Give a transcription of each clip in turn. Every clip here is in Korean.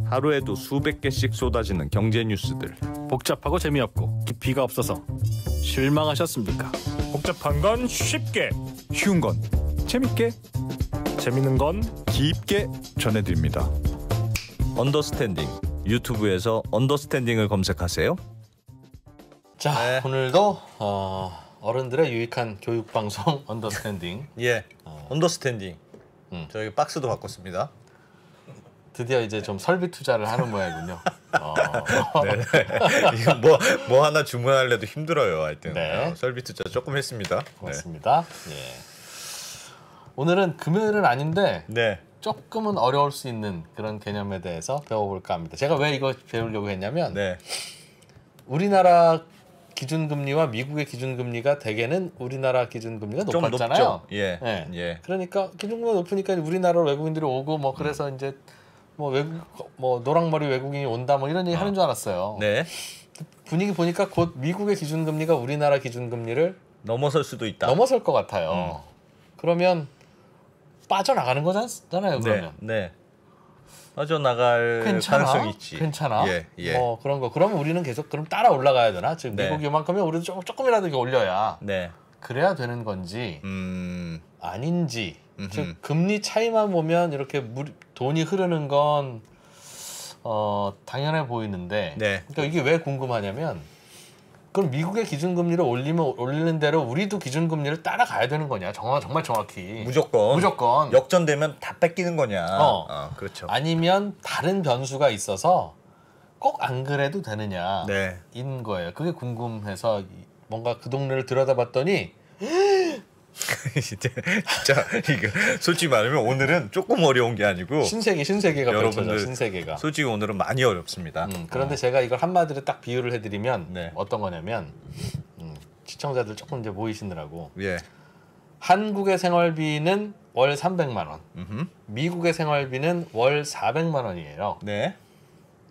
하루에도 수백 개씩 쏟아지는 경제 뉴스들. 복잡하고 재미없고 깊이가 없어서 실망하셨습니까? 복잡한 건 쉽게, 쉬운 건 재밌게, 재밌는 건 깊게 전해드립니다. 언더스탠딩. 유튜브에서 언더스탠딩을 검색하세요. 자, 네. 오늘도 어른들의 유익한 교육 방송 언더스탠딩. 예, 언더스탠딩. 저희 박스도 바꿨습니다. 드디어 이제 좀 설비 투자를 하는 모양이군요. 네. 이거 뭐 하나 주문하려도 힘들어요. 하여튼 네. 설비 투자 조금 했습니다. 고맙습니다. 예. 오늘은 금요일은 아닌데 네. 조금은 어려울 수 있는 그런 개념에 대해서 배워볼까 합니다. 제가 왜 이거 배우려고 했냐면 네. 우리나라 기준금리와 미국의 기준금리가 대개는 우리나라 기준금리가 좀 높았잖아요. 높죠. 예. 네. 예. 그러니까 기준금리가 높으니까 우리나라 외국인들이 오고 뭐 그래서 이제 뭐 노랑머리 외국인이 온다 뭐 이런 얘기 하는 줄 알았어요. 네. 분위기 보니까 곧 미국의 기준금리가 우리나라 기준금리를 넘어설 수도 있다. 넘어설 것 같아요. 그러면 빠져나가는 거잖아요. 그러면. 네. 빠져나갈 가능성이 있지. 괜찮아. 예. 뭐 그런 거. 그러면 우리는 계속 그럼 따라 올라가야 되나? 지금 네. 미국이 이만큼이면 우리도 조금이라도 이거 올려야 네. 그래야 되는 건지 아닌지. 즉 금리 차이만 보면 이렇게 돈이 흐르는 건 당연해 보이는데. 네. 그러니까 이게 왜 궁금하냐면. 그럼 미국의 기준금리를 올리는 대로 우리도 기준금리를 따라가야 되는 거냐? 정말 정확히. 무조건. 역전되면 다 뺏기는 거냐? 그렇죠. 아니면 다른 변수가 있어서 꼭 안 그래도 되느냐? 네. 인 거예요. 그게 궁금해서 뭔가 그 동네를 들여다봤더니 진짜 이거 솔직히 말하면 오늘은 조금 어려운 게 아니고 신세계가 여러분들 펼쳐져. 신세계가. 솔직히 오늘은 많이 어렵습니다. 그런데 제가 이걸 한마디로 딱 비유를 해드리면 네. 어떤 거냐면 시청자들 조금 이제 모이시느라고 예. 한국의 생활비는 월 300만 원, 미국의 생활비는 월 400만 원이에요. 네.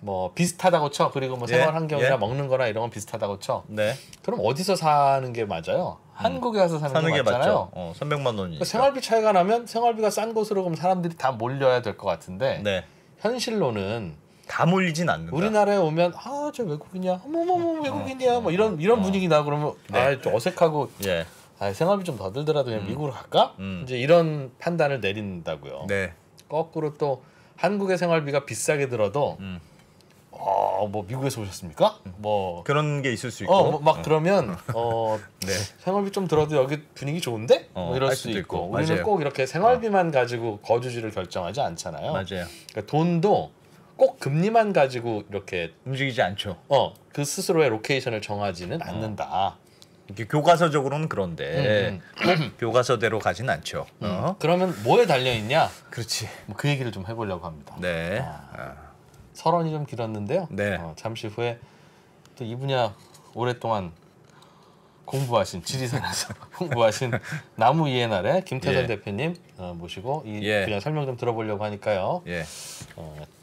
뭐 비슷하다고 쳐. 그리고 뭐 생활 환경이나 먹는 거나 이런 건 비슷하다고 쳐. 네. 그럼 어디서 사는 게 맞아요? 한국에 가서 사는 게 맞잖아요. 맞죠. 300만 원이니까. 그러니까 생활비 차이가 나면 생활비가 싼 곳으로 그럼 사람들이 다 몰려야 될 것 같은데 네. 현실로는 다 몰리진 않는다. 우리나라에 오면 저 외국인이야, 어머머머 외국인이야, 뭐 이런 분위기다. 그러면 좀 어색하고 예. 생활비 좀 더 들더라도 그냥 미국으로 갈까? 이제 이런 판단을 내린다고요. 네. 거꾸로 또 한국의 생활비가 비싸게 들어도 뭐 미국에서 오셨습니까? 뭐 그런 게 있을 수 있고. 막 그러면 네. 생활비 좀 들어도 여기 분위기 좋은데? 뭐 이럴 할 수도 수도 있고. 있고. 우리는 맞아요. 꼭 이렇게 생활비만 가지고 거주지를 결정하지 않잖아요. 맞아요. 그러니까 돈도 꼭 금리만 가지고 이렇게 움직이지 않죠. 그 스스로의 로케이션을 정하지는 않는다. 이렇게 교과서적으로는 그런데 꼭 교과서대로 가진 않죠. 그러면 뭐에 달려 있냐? 그렇지. 뭐 그 얘기를 좀 해보려고 합니다. 네. 서론이 좀 길었는데요. 네. 잠시 후에 또 이 분야 오랫동안 공부하신 지리산에서 공부하신 나무 이해날의 김태선 예. 대표님 모시고 이 예. 분야 설명 좀 들어보려고 하니까요. 예.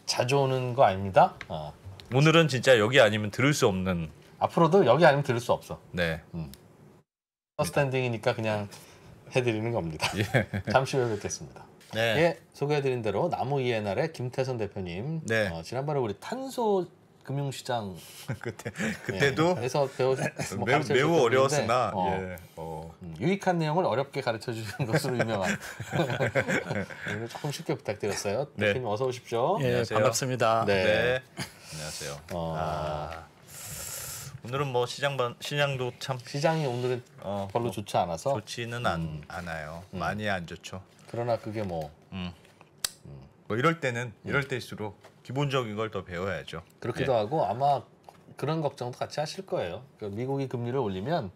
자주 오는 거 아닙니다. 오늘은 진짜 여기 아니면 들을 수 없는. 앞으로도 여기 아니면 들을 수 없어. 네. 스탠딩이니까 그냥 해드리는 겁니다. 잠시 후에 뵙겠습니다. 네. 예, 소개해드린 대로 나무 이해날의 김태선 대표님. 네. 지난번에 우리 탄소 금융시장 그때도 해서 매우 어려웠으나 유익한 내용을 어렵게 가르쳐 주시는 것으로 유명한 오늘 조금 쉽게 부탁드렸어요. 네. 대표님 어서 오십시오. 예, 안녕하세요. 반갑습니다. 네. 안녕하세요. 오늘은 뭐 시장도 참 시장이 오늘은 별로 좋지 않아서 좋지는 않아요. 많이 안 좋죠. 그러나 그게 뭐 이럴 때일수록 기본적인 걸 더 배워야죠. 그렇기도 하고 아마 그런 걱정도 같이 하실 거예요. 그러니까 미국이 금리를 올리면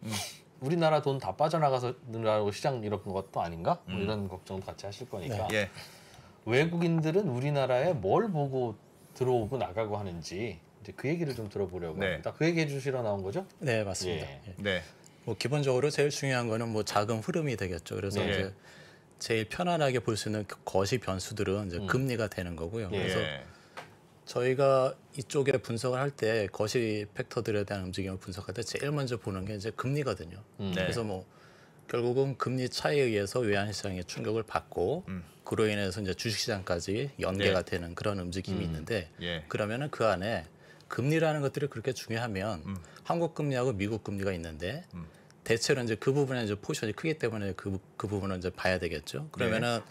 우리나라 돈 다 빠져나가서 늘어나고 시장 이런 것도 아닌가? 뭐 이런 걱정도 같이 하실 거니까. 예. 외국인들은 우리나라에 뭘 보고 들어오고 나가고 하는지 이제 그 얘기를 좀 들어보려고 합니다. 그 얘기 해주시러 나온 거죠? 네, 맞습니다. 예. 예. 네. 뭐 기본적으로 제일 중요한 거는 뭐 자금 흐름이 되겠죠. 그래서 네. 이제 제일 편안하게 볼 수 있는 거시 변수들은 이제 금리가 되는 거고요. 예. 그래서 저희가 이쪽에 분석을 할 때 거시 팩터들에 대한 움직임을 분석할 때 제일 먼저 보는 게 이제 금리거든요. 그래서 뭐 결국은 금리 차이에 의해서 외환시장의 충격을 받고 그로 인해서 이제 주식시장까지 연계가 되는 그런 움직임이 있는데 예. 그러면은 그 안에 금리라는 것들이 그렇게 중요하면 한국 금리하고 미국 금리가 있는데 대체로 이제 그 부분에 이제 포션이 크기 때문에 그 부분은 이제 봐야 되겠죠. 그러면은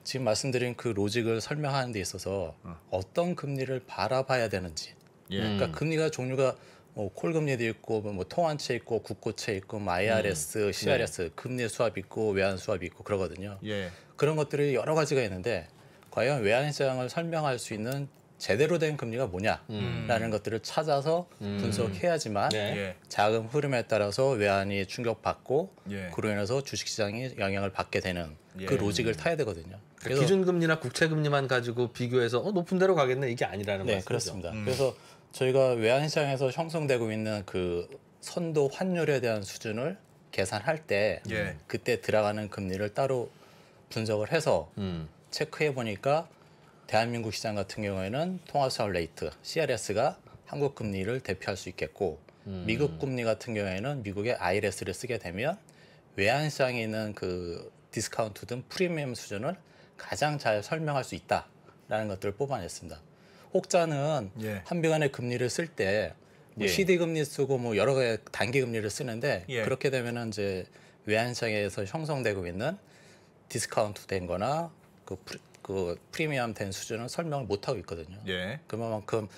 지금 말씀드린 그 로직을 설명하는 데 있어서 어떤 금리를 바라봐야 되는지. 예. 그러니까 금리가 종류가 뭐 콜금리도 있고 뭐 통환채 있고 국고채 있고 뭐 IRS, CRS, 금리 수합 있고 외환 수합 있고 그러거든요. 예. 그런 것들이 여러 가지가 있는데 과연 외환시장을 설명할 수 있는 제대로 된 금리가 뭐냐라는 것들을 찾아서 분석해야지만 네. 예. 자금 흐름에 따라서 외환이 충격받고 예. 그로 인해서 주식시장이 영향을 받게 되는 예. 그 로직을 타야 되거든요. 그러니까 기준금리나 국채금리만 가지고 비교해서 높은 데로 가겠네 이게 아니라는 네, 말씀이죠. 그렇습니다. 그래서 저희가 외환시장에서 형성되고 있는 그 선도 환율에 대한 수준을 계산할 때 예. 그때 들어가는 금리를 따로 분석을 해서 체크해 보니까 대한민국 시장 같은 경우에는 통화수합 레이트 CRS가 한국 금리를 대표할 수 있겠고 미국 금리 같은 경우에는 미국의 IRS를 쓰게 되면 외환시장에 있는 그 디스카운트 등 프리미엄 수준을 가장 잘 설명할 수 있다라는 것들을 뽑아냈습니다. 혹자는 예. 한비간의 금리를 쓸 때 뭐 예. CD 금리 쓰고 뭐 여러 가지 단기 금리를 쓰는데 예. 그렇게 되면은 이제 외환시장에서 형성되고 있는 디스카운트 된거나 그 프리미엄 된 수준을 설명을 못 하고 있거든요. 예. 그만큼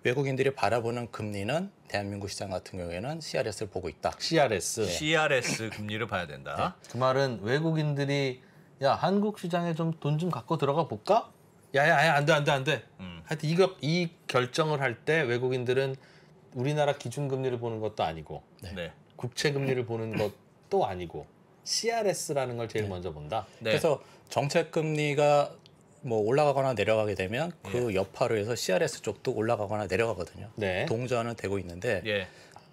외국인들이 바라보는 금리는 대한민국 시장 같은 경우에는 CRS를 보고 있다. CRS. CRS 금리를 봐야 된다. 그 말은 외국인들이 야 한국 시장에 좀 돈 좀 갖고 들어가 볼까? 야야야 안돼. 하여튼 이 결정을 할 때 외국인들은 우리나라 기준금리를 보는 것도 아니고 네. 국채금리를 보는 것도 아니고 CRS라는 걸 제일 먼저 본다. 네. 그래서 정책 금리가 뭐 올라가거나 내려가게 되면 그 여파로 해서 CRS 쪽도 올라가거나 내려가거든요. 네. 동조는 되고 있는데 예.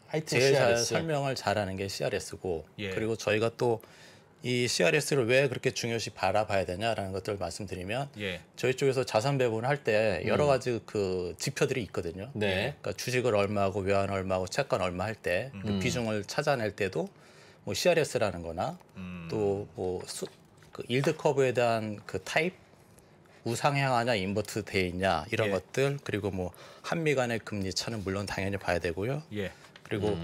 하여튼 제일 잘 CRS. 설명을 잘하는 게 CRS고 예. 그리고 저희가 또 이 CRS를 왜 그렇게 중요시 바라봐야 되냐라는 것들을 말씀드리면 예. 저희 쪽에서 자산 배분을 할 때 여러 가지 그 지표들이 있거든요. 네. 그러니까 주식을 얼마하고 외환 얼마하고 채권 얼마 할 때 그 비중을 찾아낼 때도 뭐 CRS라는 거나 또 뭐 그 일드 커브에 대한 그 타입 우상향하냐 인버트 돼 있냐 이런 예. 것들 그리고 뭐 한미 간의 금리 차는 물론 당연히 봐야 되고요. 예. 그리고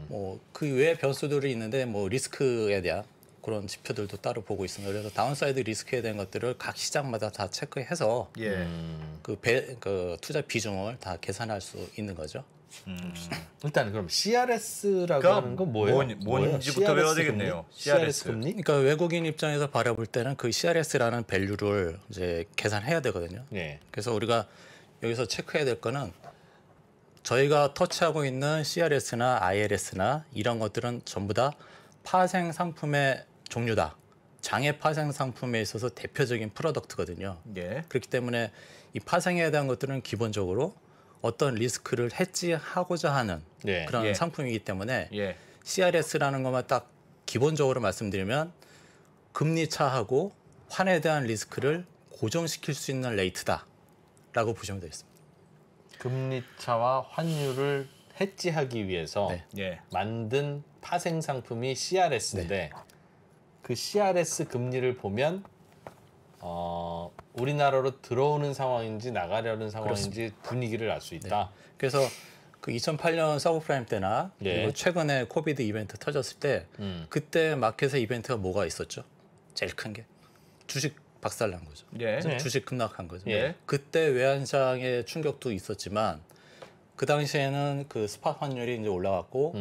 뭐 그 외에 변수들이 있는데 뭐 리스크에 대한 그런 지표들도 따로 보고 있습니다. 그래서 다운사이드 리스크에 대한 것들을 각 시장마다 다 체크해서 예. 그 투자 비중을 다 계산할 수 있는 거죠. 일단 그럼 CRS라고 그러니까 하는 건 뭐예요? 뭔지부터 외워야 되겠네요. CRS 금리? 그러니까 외국인 입장에서 바라볼 때는 그 CRS라는 밸류를 이제 계산해야 되거든요. 네. 그래서 우리가 여기서 체크해야 될 거는 저희가 터치하고 있는 CRS나 ILS나 이런 것들은 전부 다 파생 상품의 종류다. 장애 파생 상품에 있어서 대표적인 프로덕트거든요. 예. 그렇기 때문에 이 파생에 대한 것들은 기본적으로 어떤 리스크를 해지하고자 하는 네. 그런 예. 상품이기 때문에 예. CRS라는 것만 딱 기본적으로 말씀드리면 금리 차하고 환에 대한 리스크를 고정시킬 수 있는 레이트다라고 보시면 되겠습니다. 금리 차와 환율을 해지하기 위해서 네. 예. 만든 파생 상품이 CRS인데 그 CRS 금리를 보면 우리나라로 들어오는 상황인지 나가려는 상황인지 분위기를 알 수 있다. 그래서 그 2008년 서브프라임 때나 네. 그리고 최근에 코비드 이벤트 터졌을 때 그때 마켓의 이벤트가 뭐가 있었죠? 제일 큰 게 주식 박살난 거죠. 예. 네. 주식 급락한 거죠. 예. 그때 외환시장의 충격도 있었지만 그 당시에는 그 스팟 환율이 이제 올라갔고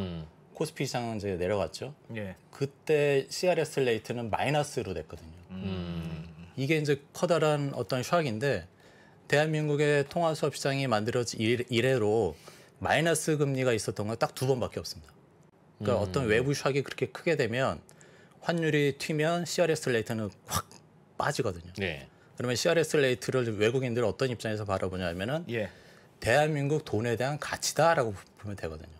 코스피 시장은 이제 내려갔죠. 예. 그때 CRS 레이트는 마이너스로 됐거든요. 이게 이제 커다란 어떤 샥인데 대한민국의 통화 수업 시장이 만들어진 이래로 마이너스 금리가 있었던 건 딱 2번밖에 없습니다. 그러니까 어떤 외부 샥이 그렇게 크게 되면 환율이 튀면 CRS 레이트는 확 빠지거든요. 네. 그러면 CRS 레이트를 외국인들 어떤 입장에서 바라보냐면은 예. 대한민국 돈에 대한 가치다라고 보면 되거든요.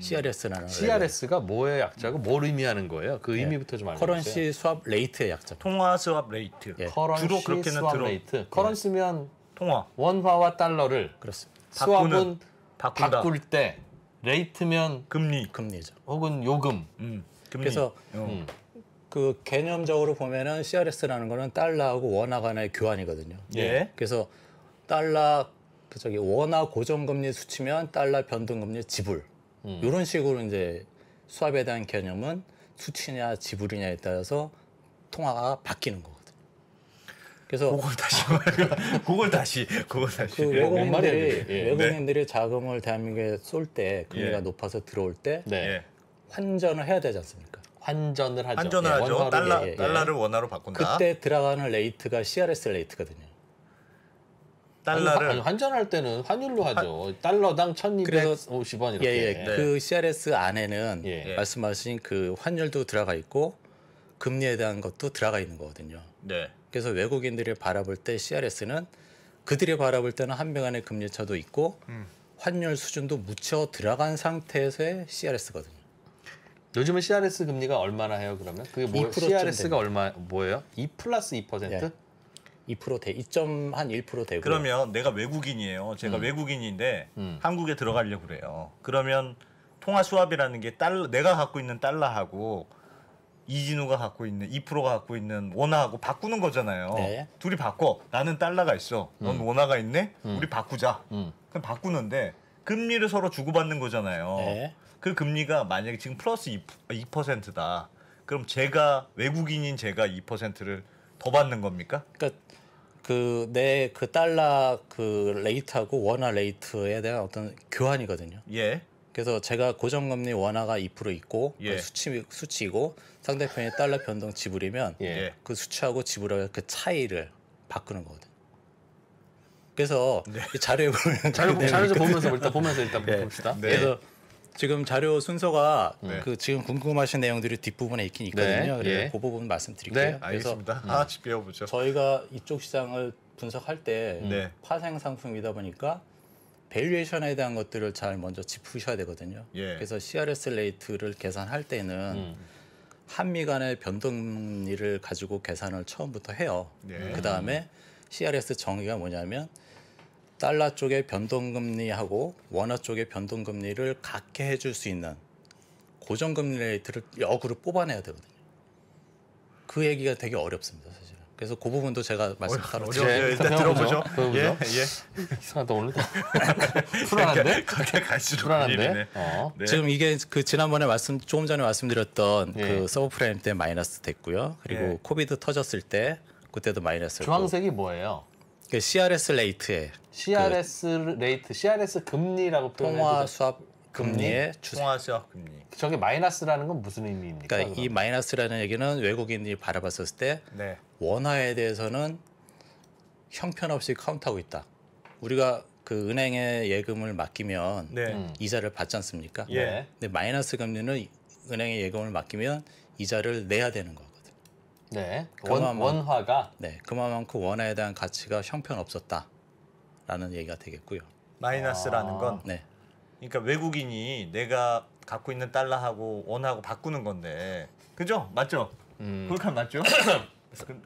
CRS라는 CRS가 뭐의 약자고 뭘 의미하는 거예요? 그 의미부터 좀 알려주세요. 커런시 수합 레이트의 약자. 통화 수합 레이트. 예. 커런시 주로 그렇게는 수합 들어. 레이트. 커런시면 통화. 원화와 달러를 그렇습니다. 수합은 바꾼다. 바꿀 때 레이트면 금리. 금리죠. 혹은 요금. 그래서 그 개념적으로 보면은 CRS라는 거는 달러하고 원화 간의 교환이거든요. 예. 그래서 달러 원화 고정금리 수치면 달러 변동금리 지불 이런 식으로 이제 수합에 대한 개념은 수치냐 지불이냐에 따라서 통화가 바뀌는 거거든요. 그래서 그걸 다시 그 뭔 말이야, 외국인들이 이게? 예. 외국인들이 자금을 대한민국에 쏠 때 금리가 예. 높아서 들어올 때 네. 예. 환전을 해야 되지 않습니까? 환전을 하죠. 환전을 예, 하죠. 원화로, 예, 예. 달러를 원화로 바꾼다. 그때 들어가는 레이트가 CRS 레이트거든요. 달러를 아니, 환전할 때는 환율로 하죠. 달러당 1,250원 이렇게. 예, 네. 그 CRS 안에는 예. 말씀하신 그 환율도 들어가 있고 금리에 대한 것도 들어가 있는 거거든요. 네. 그래서 외국인들이 바라볼 때 CRS는 그들이 바라볼 때는 한병안의 금리 차도 있고 환율 수준도 묻혀 들어간 상태에서의 CRS거든요. 요즘은 CRS 금리가 얼마나 해요? 그러면 그게 뭐 2% 쯤 CRS가 얼마 뭐예요? 2 플러스 2%? 예. 2% 대 2.1% 되고 그러면 내가 외국인이에요. 제가 외국인인데 한국에 들어가려고 그래요. 그러면 통화 수합이라는 게 내가 갖고 있는 달러하고 이진우가 갖고 있는 2%가 갖고 있는 원화하고 바꾸는 거잖아요. 네. 둘이 바꿔. 나는 달러가 있어. 넌 원화가 있네. 우리 바꾸자. 그럼 바꾸는데 금리를 서로 주고받는 거잖아요. 네. 그 금리가 만약에 지금 플러스 2%다. 그럼 제가 외국인인 제가 2%를 더 받는 겁니까? 그러니까 그 달러 그 레이트하고 원화 레이트에 대한 어떤 교환이거든요. 예. 그래서 제가 고정금리 원화가 2% 있고 예. 그 수치이고 상대편이 달러 변동 지불이면 예. 그 수치하고 지불하고 그 차이를 바꾸는 거거든요. 그래서 이 자료에 보면 자료 좀 보면서 일단 네. 봅시다. 네. 그래서 지금 자료 순서가 네. 그 지금 궁금하신 내용들이 뒷부분에 있긴 있거든요. 네. 그래서 예. 그 부분 말씀드릴게요. 네, 그래서 알겠습니다. 하나씩 배워보죠. 저희가 이쪽 시장을 분석할 때 네. 파생 상품이다 보니까 밸류에이션에 대한 것들을 잘 먼저 짚으셔야 되거든요. 예. 그래서 CRS 레이트를 계산할 때는 한미 간의 변동률을 가지고 계산을 처음부터 해요. 네. 그 다음에 CRS 정의가 뭐냐면 달러 쪽의 변동금리하고 원화 쪽의 변동금리를 같게 해줄 수 있는 고정금리 레이트를 역으로 뽑아내야 되거든요. 그 얘기가 되게 어렵습니다, 사실은. 그래서 그 부분도 제가 말씀 따로 어려워요. 드릴게요. 일단 배워보죠. 들어보죠. 예, 배워보죠. 예. 이상하다 오늘. 불안한데? 가게 갈수록 불안한데? 일이네. 어. 네. 지금 이게 그 지난번에 조금 전에 말씀드렸던 예. 그 서브프라임 때 마이너스 됐고요. 그리고 예. 코비드 터졌을 때 그때도 마이너스였고. 주황색이 뭐예요? 그 CRS 레이트에 CRS 레이트, CRS 금리라고 통화 표현해도 수합 금리의 추세. 통화 수학 금리. 저게 마이너스라는 건 무슨 의미입니까? 그러니까 이 그럼? 마이너스라는 얘기는 외국인들이 바라봤을 때 네. 원화에 대해서는 형편없이 카운트하고 있다. 우리가 그 은행에 예금을 맡기면 네. 이자를 받지 않습니까? 예. 근데 마이너스 금리는 은행에 예금을 맡기면 이자를 내야 되는 거거든요. 네. 그만한- 원화가 네, 그만큼 원화에 대한 가치가 형편없었다라는 얘기가 되겠고요. 마이너스라는 건 네, 그러니까 외국인이 내가 갖고 있는 달러하고 원하고 바꾸는 건데. 그죠? 맞죠? 그렇게 맞죠?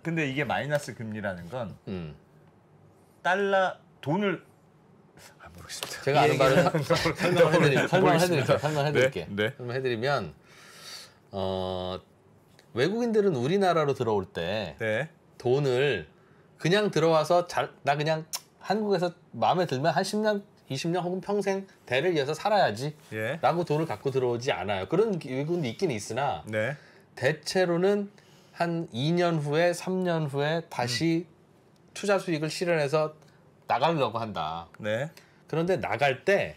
근데 이게 마이너스 금리라는 건 달러 돈을 모르겠습니다. 제가 아는 바를 설명해드릴게요. 네. 설명해드리면 외국인들은 우리나라로 들어올 때 네. 돈을 그냥 들어와서 나 그냥 한국에서 마음에 들면 한 10년, 20년 혹은 평생 대를 이어서 살아야지 예. 라고 돈을 갖고 들어오지 않아요. 그런 외국인도 있긴 있으나 네. 대체로는 한 2년 후에 3년 후에 다시 투자 수익을 실현해서 나가려고 한다. 네. 그런데 나갈 때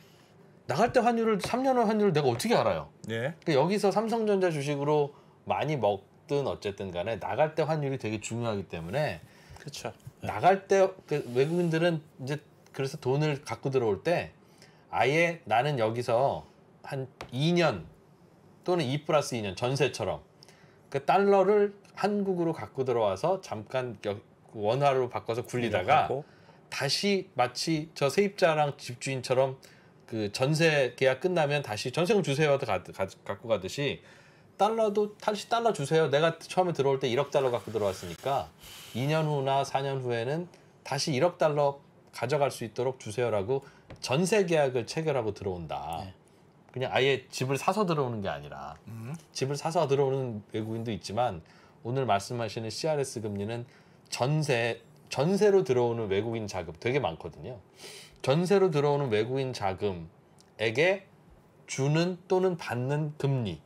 환율을 3년 후 환율을 내가 어떻게 알아요? 예. 그러니까 여기서 삼성전자 주식으로 많이 먹든 어쨌든 간에 나갈 때 환율이 되게 중요하기 때문에 그렇죠. 나갈 때 그 외국인들은 이제 그래서 돈을 갖고 들어올 때 아예 나는 여기서 한 2년 또는 2 플러스 2년 전세처럼 그 달러를 한국으로 갖고 들어와서 잠깐 원화로 바꿔서 굴리다가 하고. 다시 마치 저 세입자랑 집주인처럼 그 전세 계약 끝나면 다시 전세금 주세요 갖고 가듯이 달러도 다시 달러 주세요. 내가 처음에 들어올 때 1억 달러 갖고 들어왔으니까 2년 후나 4년 후에는 다시 1억 달러 가져갈 수 있도록 주세요라고 전세 계약을 체결하고 들어온다. 그냥 아예 집을 사서 들어오는 게 아니라 집을 사서 들어오는 외국인도 있지만 오늘 말씀하시는 CRS 금리는 전세로 들어오는 외국인 자금 되게 많거든요. 전세로 들어오는 외국인 자금에게 주는 또는 받는 금리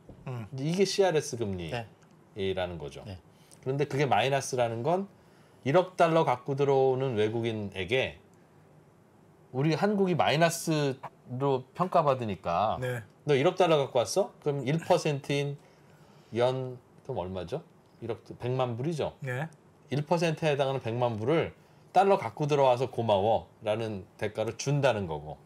이게 CRS 금리라는 거죠. 네. 그런데 그게 마이너스라는 건 1억 달러 갖고 들어오는 외국인에게 우리 한국이 마이너스로 평가받으니까 네. 너 1억 달러 갖고 왔어? 그럼 1%인 그럼 얼마죠? 100만 불이죠. 네. 1%에 해당하는 100만 불을 달러 갖고 들어와서 고마워라는 대가로 준다는 거고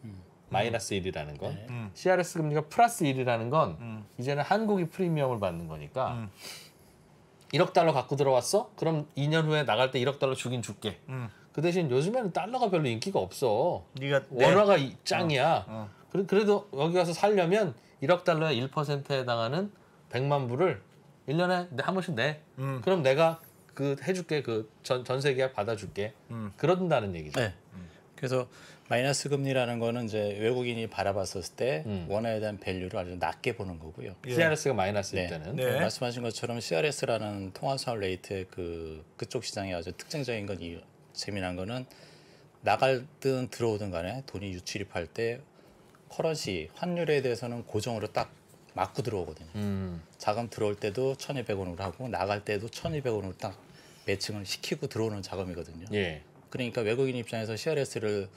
마이너스 1이라는 건 네. CRS 금리가 플러스 1이라는 건 이제는 한국이 프리미엄을 받는 거니까 1억 달러 갖고 들어왔어? 그럼 2년 후에 나갈 때 1억 달러 주긴 줄게. 그 대신 요즘에는 달러가 별로 인기가 없어. 네가 원화가 짱이야. 그래도 여기 가서 살려면 1억 달러에 1%에 해당하는 100만 불을 1년에 한 번씩 내. 그럼 내가 그 해줄게. 그 전세 계약 받아줄게. 그런다는 얘기죠. 네. 그래서 마이너스 금리라는 거는 이제 외국인이 바라봤을 때 원화에 대한 밸류를 아주 낮게 보는 거고요. CRS가 마이너스일 네. 때는 네. 말씀하신 것처럼 CRS라는 통화수합 레이트의 그쪽 시장이 아주 특징적인 건 재미난 거는 나갈든 들어오든 간에 돈이 유출입할 때 커런시 환율에 대해서는 고정으로 딱 맞고 들어오거든요. 자금 들어올 때도 1,200원으로 하고 나갈 때도 1,200원으로 딱 매칭을 시키고 들어오는 자금이거든요. 예. 그러니까 외국인 입장에서 CRS를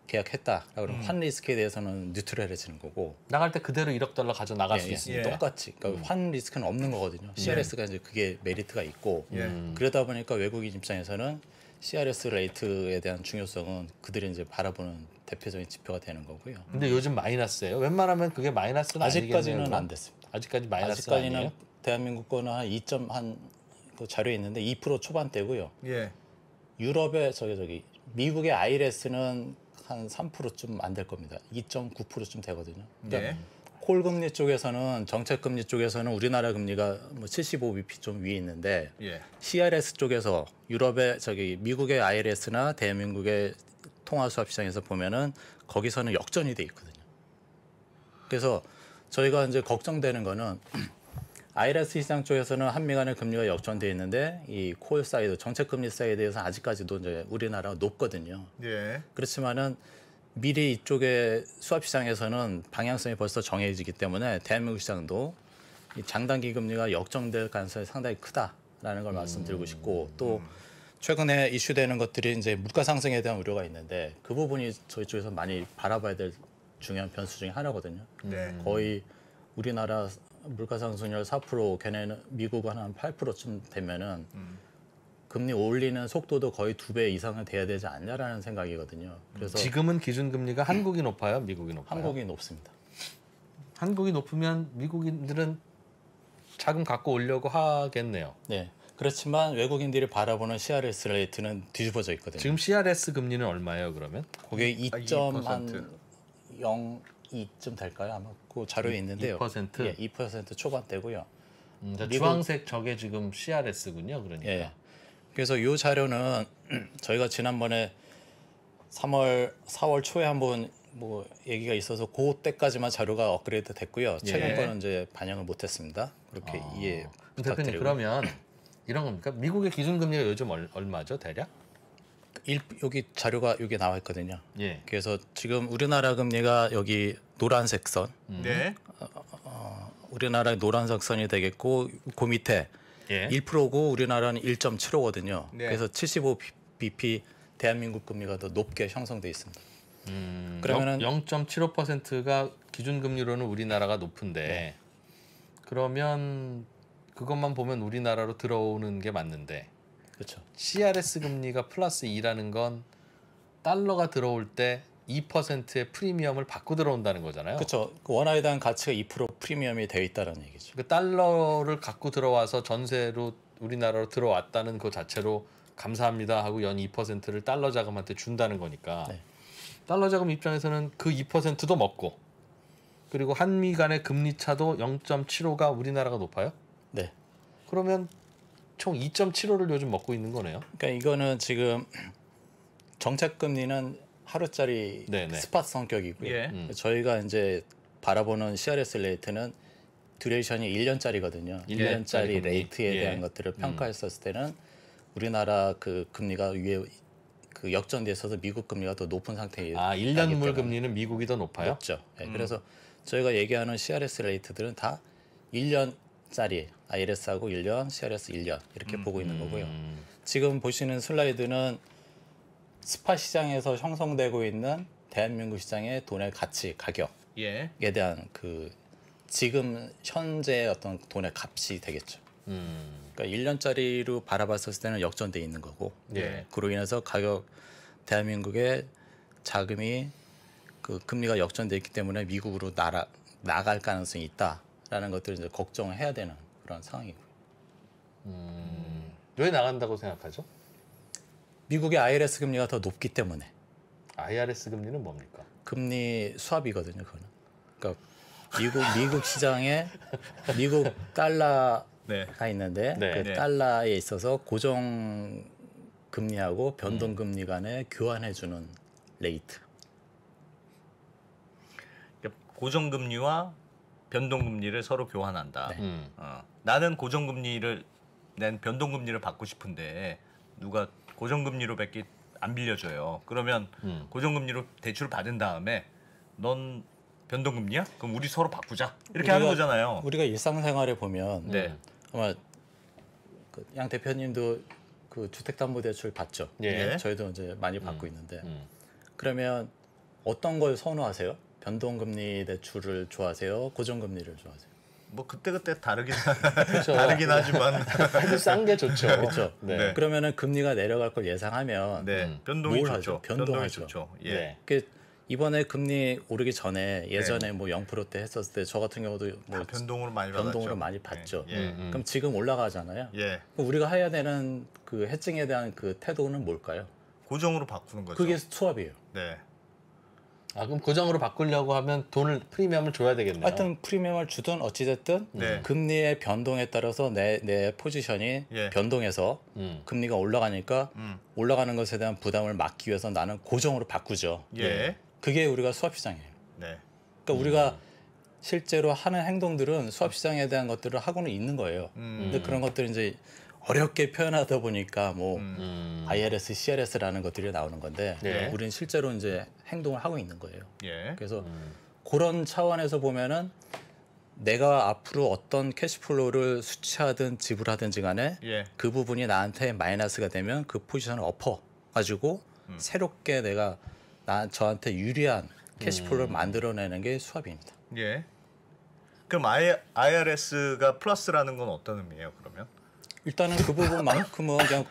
계약했다. 그러면 환 리스크에 대해서는 뉴트럴해지는 거고 나갈 때 그대로 1억 달러 가져 나갈 수 있습니다. 똑같이 그러니까 환 리스크는 없는 거거든요. CRS가 이제 그게 메리트가 있고 그러다 보니까 외국인 입장에서는 CRS 레이트에 대한 중요성은 그들이 이제 바라보는 대표적인 지표가 되는 거고요. 근데 요즘 마이너스예요. 웬만하면 그게 마이너스는 아직까지는 아니겠네요, 안 됐습니다. 아직까지 마이너스 아직까지는 아니에요? 대한민국 거는 한 2점 한그 자료에 있는데 2% 초반대고요. 예. 유럽의 저기 미국의 IRS는 한 3%좀 안 될 겁니다. 2.9%좀 되거든요. 그러니까 예. 콜 금리 쪽에서는 정책 금리 쪽에서는 우리나라 금리가 뭐 75bp 좀 위에 있는데 예. CRS 쪽에서 유럽의 미국의 IRS나 대한민국의 통화 수합 시장에서 보면은 거기서는 역전이 돼 있거든요. 그래서 저희가 이제 걱정되는 거는 IRS 시장 쪽에서는 한미 간의 금리가 역전돼 있는데 이 콜 사이드 정책 금리 사이드에서 아직까지도 이제 우리나라가 높거든요. 예. 그렇지만은 미리 이쪽의 수합 시장에서는 방향성이 벌써 정해지기 때문에 대한민국 시장도 이 장단기 금리가 역전될 가능성이 상당히 크다라는 걸 말씀드리고 싶고 또 최근에 이슈되는 것들이 이제 물가 상승에 대한 우려가 있는데 그 부분이 저희 쪽에서 많이 바라봐야 될 중요한 변수 중에 하나거든요. 네. 거의 우리나라 물가 상승률 4%, 걔네는 미국은 한 8%쯤 되면은 금리 올리는 속도도 거의 2배 이상은 돼야 되지 않냐라는 생각이거든요. 그래서 지금은 기준금리가 한국이 높아요, 미국이 높아요? 한국이 높습니다. 한국이 높으면 미국인들은 자금 갖고 오려고 하겠네요. 네. 그렇지만 외국인들이 바라보는 CRS 레이트는 뒤집어져 있거든요. 지금 CRS 금리는 얼마예요, 그러면? 그게 2%. 2.02쯤 될까요? 아마 그 자료에 있는데요. 2%? 예, 2% 초반대고요. 자, 미국- 주황색 저게 지금 CRS군요, 그러니까. 예. 그래서 이 자료는 저희가 지난번에 4월 초에 한번 뭐 얘기가 있어서 그때까지만 자료가 업그레이드 됐고요. 최근 예. 거는 이제 반영을 못했습니다. 그렇게 이해 대표님 부탁드리고. 그러면 이런 겁니까? 미국의 기준금리가 요즘 얼마죠, 대략? 여기 자료가 여기 나와 있거든요. 예. 그래서 지금 우리나라 금리가 여기 노란색 선, 네. 우리나라의 노란색 선이 되겠고 그 밑에 예. 1%고 우리나라는 1.75거든요. 네. 그래서 75bp 대한민국 금리가 더 높게 형성돼 있습니다. 그러면은 0.75%가 기준금리로는 우리나라가 높은데 그러면 그것만 보면 우리나라로 들어오는 게 맞는데 그렇죠. CRS 금리가 플러스 2라는 건 달러가 들어올 때 2%의 프리미엄을 받고 들어온다는 거잖아요. 그렇죠. 그 원화에 대한 가치가 2% 프리미엄이 되어 있다는 얘기죠. 그 달러를 갖고 들어와서 전세로 우리나라로 들어왔다는 그 자체로 감사합니다 하고 연 2%를 달러 자금한테 준다는 거니까 네. 달러 자금 입장에서는 그 2%도 먹고 그리고 한미 간의 금리 차도 0.75가 우리나라가 높아요? 네. 그러면 총 2.75를 요즘 먹고 있는 거네요. 그러니까 이거는 지금 정책 금리는 하루짜리 네네. 스팟 성격이고요. 예. 저희가 이제 바라보는 CRS 레이트는 듀레이션이 1년짜리거든요. 1년짜리 레이트에 대한 것들을 평가했었을 때는 우리나라 그 금리가 위에 그 역전돼 있어서 미국 금리가 더 높은 상태에 1년물 금리는 미국이 더 높아요? 높죠. 네, 그래서 저희가 얘기하는 CRS 레이트들은 다 1년짜리 IRS하고 1년, CRS 1년 이렇게 보고 있는 거고요. 지금 보시는 슬라이드는 스팟 시장에서 형성되고 있는 대한민국 시장의 돈의 가치, 가격에 예. 대한 그 지금 현재 어떤 돈의 값이 되겠죠. 그러니까 1년짜리로 바라봤을 때는 역전돼 있는 거고, 예. 그로 인해서 가격 대한민국의 자금이 그 금리가 역전돼 있기 때문에 미국으로 나갈 가능성이 있다라는 것들을 이제 걱정해야 되는 그런 상황이고요. 왜 나간다고 생각하죠? 미국의 IRS 금리가 더 높기 때문에 IRS 금리는 뭡니까? 금리 수합이거든요. 그거는. 그러니까 미국 시장에 미국 달러가 네. 있는데 네. 그 네. 달러에 있어서 고정 금리하고 변동 금리 간에 교환해 주는 레이트. 그러니까 고정금리와 변동금리를 서로 교환한다. 네. 나는 고정금리를 난 변동금리를 받고 싶은데 누가 고정금리로밖에 안 빌려줘요. 그러면 고정금리로 대출 받은 다음에 넌 변동금리야? 그럼 우리 서로 바꾸자. 이렇게 하는 거잖아요. 우리가 일상생활에 보면 네. 아마 그양 대표님도 그 주택담보대출 받죠. 예. 저희도 이제 많이 받고 있는데 그러면 어떤 걸 선호하세요? 변동금리 대출을 좋아하세요? 고정금리를 좋아하세요? 뭐 그때 다르긴 그렇죠. 다르긴 하지만 해도 싼 게 좋죠. 그렇죠. 네. 네. 그러면은 금리가 내려갈 걸 예상하면 네. 변동이 뭘 좋죠. 하죠? 변동이 변동하죠. 좋죠. 예. 네. 그 이번에 금리 오르기 전에 예전에 뭐 0%대 했었을 때 저 같은 경우도 뭐 다 변동으로 많이 변동으로 받았죠. 많이 받죠. 예. 그럼 지금 올라가잖아요. 예. 그럼 우리가 해야 되는 그 해칭에 대한 그 태도는 뭘까요? 고정으로 바꾸는 거죠. 그게 수합이에요. 네. 그럼 고정으로 바꾸려고 하면 돈을 프리미엄을 줘야 되겠네요. 하여튼 프리미엄을 주든 어찌됐든 네. 금리의 변동에 따라서 내 포지션이 예. 변동해서 금리가 올라가니까 올라가는 것에 대한 부담을 막기 위해서 나는 고정으로 바꾸죠. 예. 그게 우리가 수합시장이에요. 네. 그러니까 우리가 실제로 하는 행동들은 수합시장에 대한 것들을 하고는 있는 거예요. 근데 그런 것들을 이제 어렵게 표현하다 보니까 뭐 IRS, CRS라는 것들이 나오는 건데 네. 우리는 실제로 이제 행동을 하고 있는 거예요. 예. 그래서 그런 차원에서 보면은 내가 앞으로 어떤 캐시플로우를 수취하든 지불하든지 간에 예. 그 부분이 나한테 마이너스가 되면 그 포지션을 엎어 가지고 새롭게 내가 저한테 유리한 캐시플로우를 만들어내는 게 수합입니다. 예. 그럼 IRS가 플러스라는 건 어떤 의미예요? 그러면? 일단은 그 부분만큼은 그냥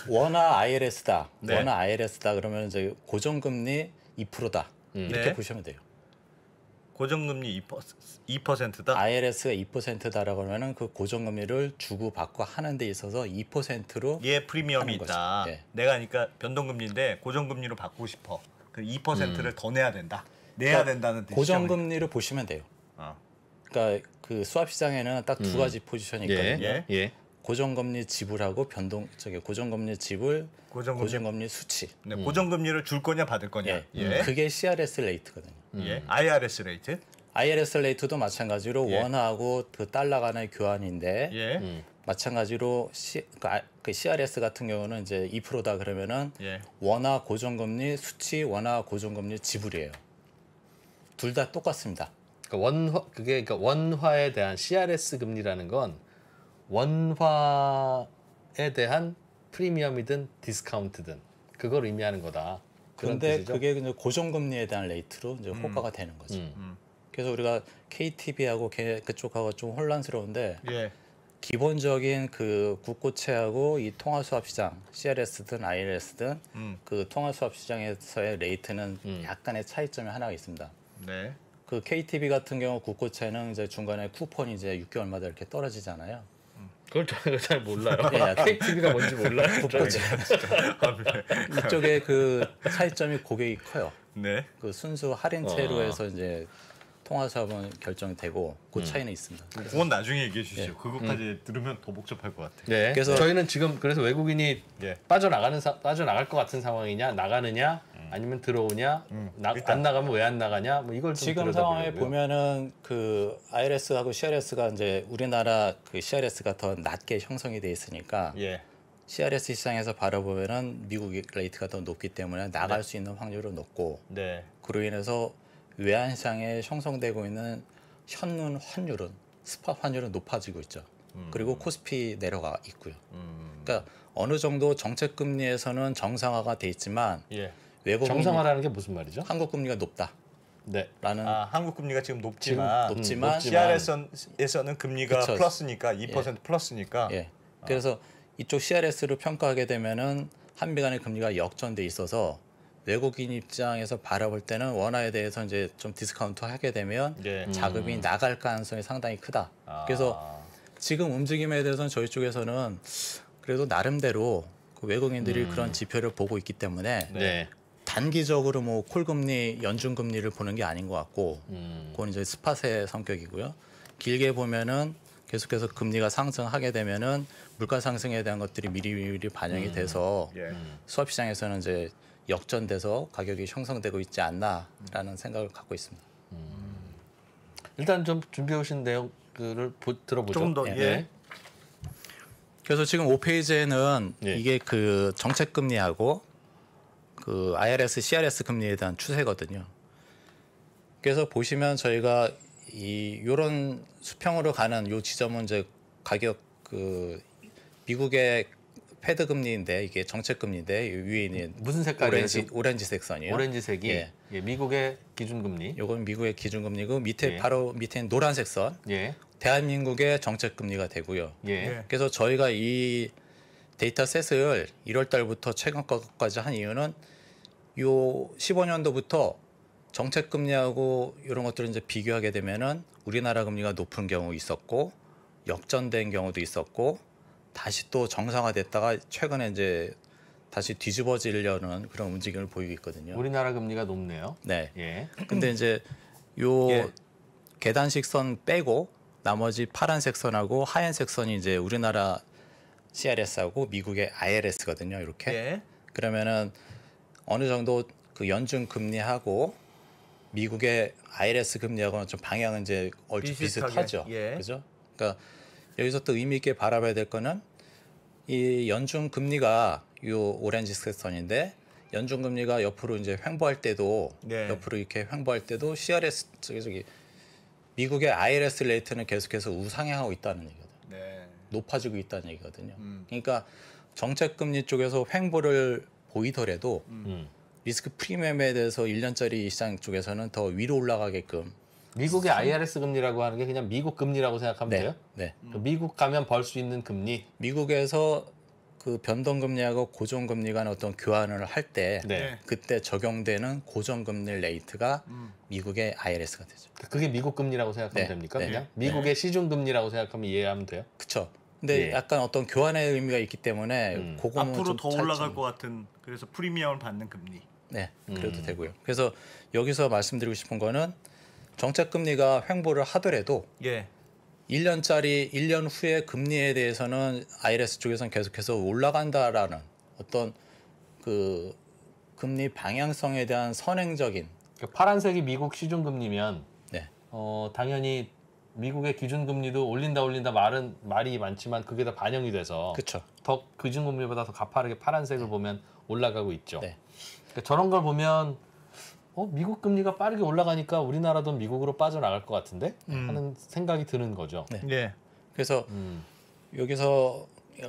원화 IRS다. 네. 원화 IRS다 그러면 이제 고정금리 2%다. 이렇게 네. 보시면 돼요. 고정금리 2%다. IRS가 2%다라고 하면은 그 고정금리를 주고 받고 하는 데 있어서 2%로 얘 프리미엄이 하는 거죠. 있다. 예. 내가 그러니까 변동금리인데 고정금리로 바꾸고 싶어. 그 2%를 더 내야 된다. 내야 된다는 뜻이죠. 고정금리를 보시면 돼요. 어. 그러니까 그 수합 시장에는 딱 두 가지 포지션이 있거든요. 예. 예. 고정금리 지불하고 고정금리 지불, 고정금리. 고정금리 수치. 네, 고정금리를 줄 거냐 받을 거냐. 예. 예. 그게 CRS 레이트거든요. 예. IRS 레이트. IRS 레이트도 마찬가지로 예. 원화하고 그 달러 간의 교환인데 예. 마찬가지로 그 CRS 같은 경우는 이제 2%다 그러면은 예. 원화 고정금리 수치, 원화 고정금리 지불이에요. 둘 다 똑같습니다. 그러니까 원화에 대한 CRS 금리라는 건 원화에 대한 프리미엄이든 디스카운트든 그걸 의미하는 거다. 그런 그런데 뜻이죠? 그게 이제 고정금리에 대한 레이트로 이제 효과가 되는 거죠. 그래서 우리가 KTB하고 그쪽하고 좀 혼란스러운데 예. 기본적인 그 국고채하고 이 통화수합 시장 CRS든 IRS든 그 통화수합 시장에서의 레이트는 약간의 차이점이 하나가 있습니다. 네. 그 KTB 같은 경우 국고채는 이제 중간에 쿠폰이 이제 6개월마다 이렇게 떨어지잖아요. 그걸 저희가 잘 몰라요. 예, KTV가 뭔지 몰라요. 국고채 이쪽에 그 차이점이 고객이 커요. 네. 그 순수 할인채로 해서 이제 통화수합은 결정되고 그 차이는 있습니다. 그건 나중에 얘기해 주시죠. 그것까지 들으면 더 복잡할 것 같아요. 네. 그래서- 저희는 지금 그래서 외국인이 예. 빠져나갈 것 같은 상황이냐 나가느냐 아니면 들어오냐, 일단. 안 나가면 왜 안 나가냐, 뭐 이걸 좀 지금 상황에 들여다보려고요. 보면은 그 IRS하고 CRS가 이제 우리나라 그 CRS가 더 낮게 형성이 돼 있으니까 예. CRS 시장에서 바라보면은 미국 레이트가 더 높기 때문에 나갈 수 있는 확률은 높고 네. 그로 인해서 외환 시장에 형성되고 있는 현물 환율은 스팟 환율은 높아지고 있죠. 그리고 코스피 내려가 있고요. 그러니까 어느 정도 정책 금리에서는 정상화가 돼 있지만 예. 외국 정상화라는 게 무슨 말이죠? 한국 금리가 높다라는 네. 한국 금리가 지금 높지만, 높지만 CRS에서는 금리가 그쵸. 플러스니까 2% 플러스니까 예. 그래서 이쪽 CRS를 평가하게 되면은 한미 간의 금리가 역전돼 있어서 외국인 입장에서 바라볼 때는 원화에 대해서 이제 좀 디스카운트 하게 되면 예. 자금이 나갈 가능성이 상당히 크다. 그래서 지금 움직임에 대해서는 저희 쪽에서는 그래도 나름대로 그 외국인들이 그런 지표를 보고 있기 때문에 네. 단기적으로 뭐 콜금리, 연준금리를 보는 게 아닌 것 같고 그건 이제 스팟의 성격이고요. 길게 보면은 계속해서 금리가 상승하게 되면은 물가 상승에 대한 것들이 미리 반영이 돼서 예. 수업 시장에서는 이제 역전돼서 가격이 형성되고 있지 않나라는 생각을 갖고 있습니다. 일단 좀 준비해 오신 내용들을 들어보죠. 조금 더, 예. 그래서 지금 5페이지에는 예. 이게 그 정책 금리하고 그 IRS, CRS 금리에 대한 추세거든요. 그래서 보시면 저희가 요런 수평으로 가는 요 지점은 이제 가격 그 미국의 패드 금리인데 이게 정책 금리인데 위에 있는 무슨 색깔이에요? 오렌지색 선이에요. 오렌지색이 예. 예, 미국의 기준금리. 요건 미국의 기준금리고 밑에 예. 바로 밑에 노란색 선 예. 대한민국의 정책 금리가 되고요. 예. 예. 그래서 저희가 이 데이터 셋을 1월 달부터 최근 것까지 한 이유는 요 15년도부터 정책 금리하고 이런 것들을 이제 비교하게 되면은 우리나라 금리가 높은 경우 있었고 역전된 경우도 있었고 다시 또 정상화됐다가 최근에 이제 다시 뒤집어지려는 그런 움직임을 보이고 있거든요. 우리나라 금리가 높네요. 네. 예. 근데 이제 요 예. 계단식 선 빼고 나머지 파란색 선하고 하얀색 선이 이제 우리나라 CRS하고 미국의 IRS거든요. 이렇게. 예. 그러면은 어느 정도 그 연준 금리하고 미국의 IRS 금리하고는 좀 방향은 이제 얼추 비슷하게, 비슷하죠. 예. 그죠? 그러니까 여기서 또 의미 있게 바라봐야 될 거는 이 연준 금리가 요 오렌지색 선인데 연준 금리가 옆으로 이제 횡보할 때도 네. 옆으로 이렇게 횡보할 때도 CRS 저기 미국의 IRS 레이트는 계속해서 우상향하고 있다는 얘기거든요. 네. 높아지고 있다는 얘기거든요. 그러니까 정책 금리 쪽에서 횡보를 보이더라도 리스크 프리미엄에 대해서 1년짜리 시장 쪽에서는 더 위로 올라가게끔 미국의 IRS 금리라고 하는 게 그냥 미국 금리라고 생각하면 돼요? 네. 그 미국 가면 벌 수 있는 금리. 미국에서 그 변동금리하고 고정금리 간 어떤 교환을 할 때 네. 그때 적용되는 고정금리 레이트가 미국의 IRS가 되죠. 그게 미국 금리라고 생각하면 네. 됩니까? 네. 그냥 미국의 시중 금리라고 생각하면 이해하면 돼요? 그렇죠. 근데 예. 약간 어떤 교환의 의미가 있기 때문에 그거는 앞으로 좀 더 차이점이- 올라갈 것 같은 그래서 프리미엄을 받는 금리. 네, 그래도 되고요. 그래서 여기서 말씀드리고 싶은 거는 정책 금리가 횡보를 하더라도 예. 1년짜리 1년 후에 금리에 대해서는 IRS 쪽에서는 계속해서 올라간다라는 어떤 그 금리 방향성에 대한 선행적인 그러니까 파란색이 미국 시중 금리면 네, 당연히 미국의 기준 금리도 올린다 말이 많지만 그게 다 반영이 돼서 그렇죠. 더 기준 금리보다 더 가파르게 파란색을 보면 올라가고 있죠. 네. 그러니까 저런 걸 보면 미국 금리가 빠르게 올라가니까 우리나라도 미국으로 빠져나갈 것 같은데 하는 생각이 드는 거죠. 네. 예. 그래서 여기서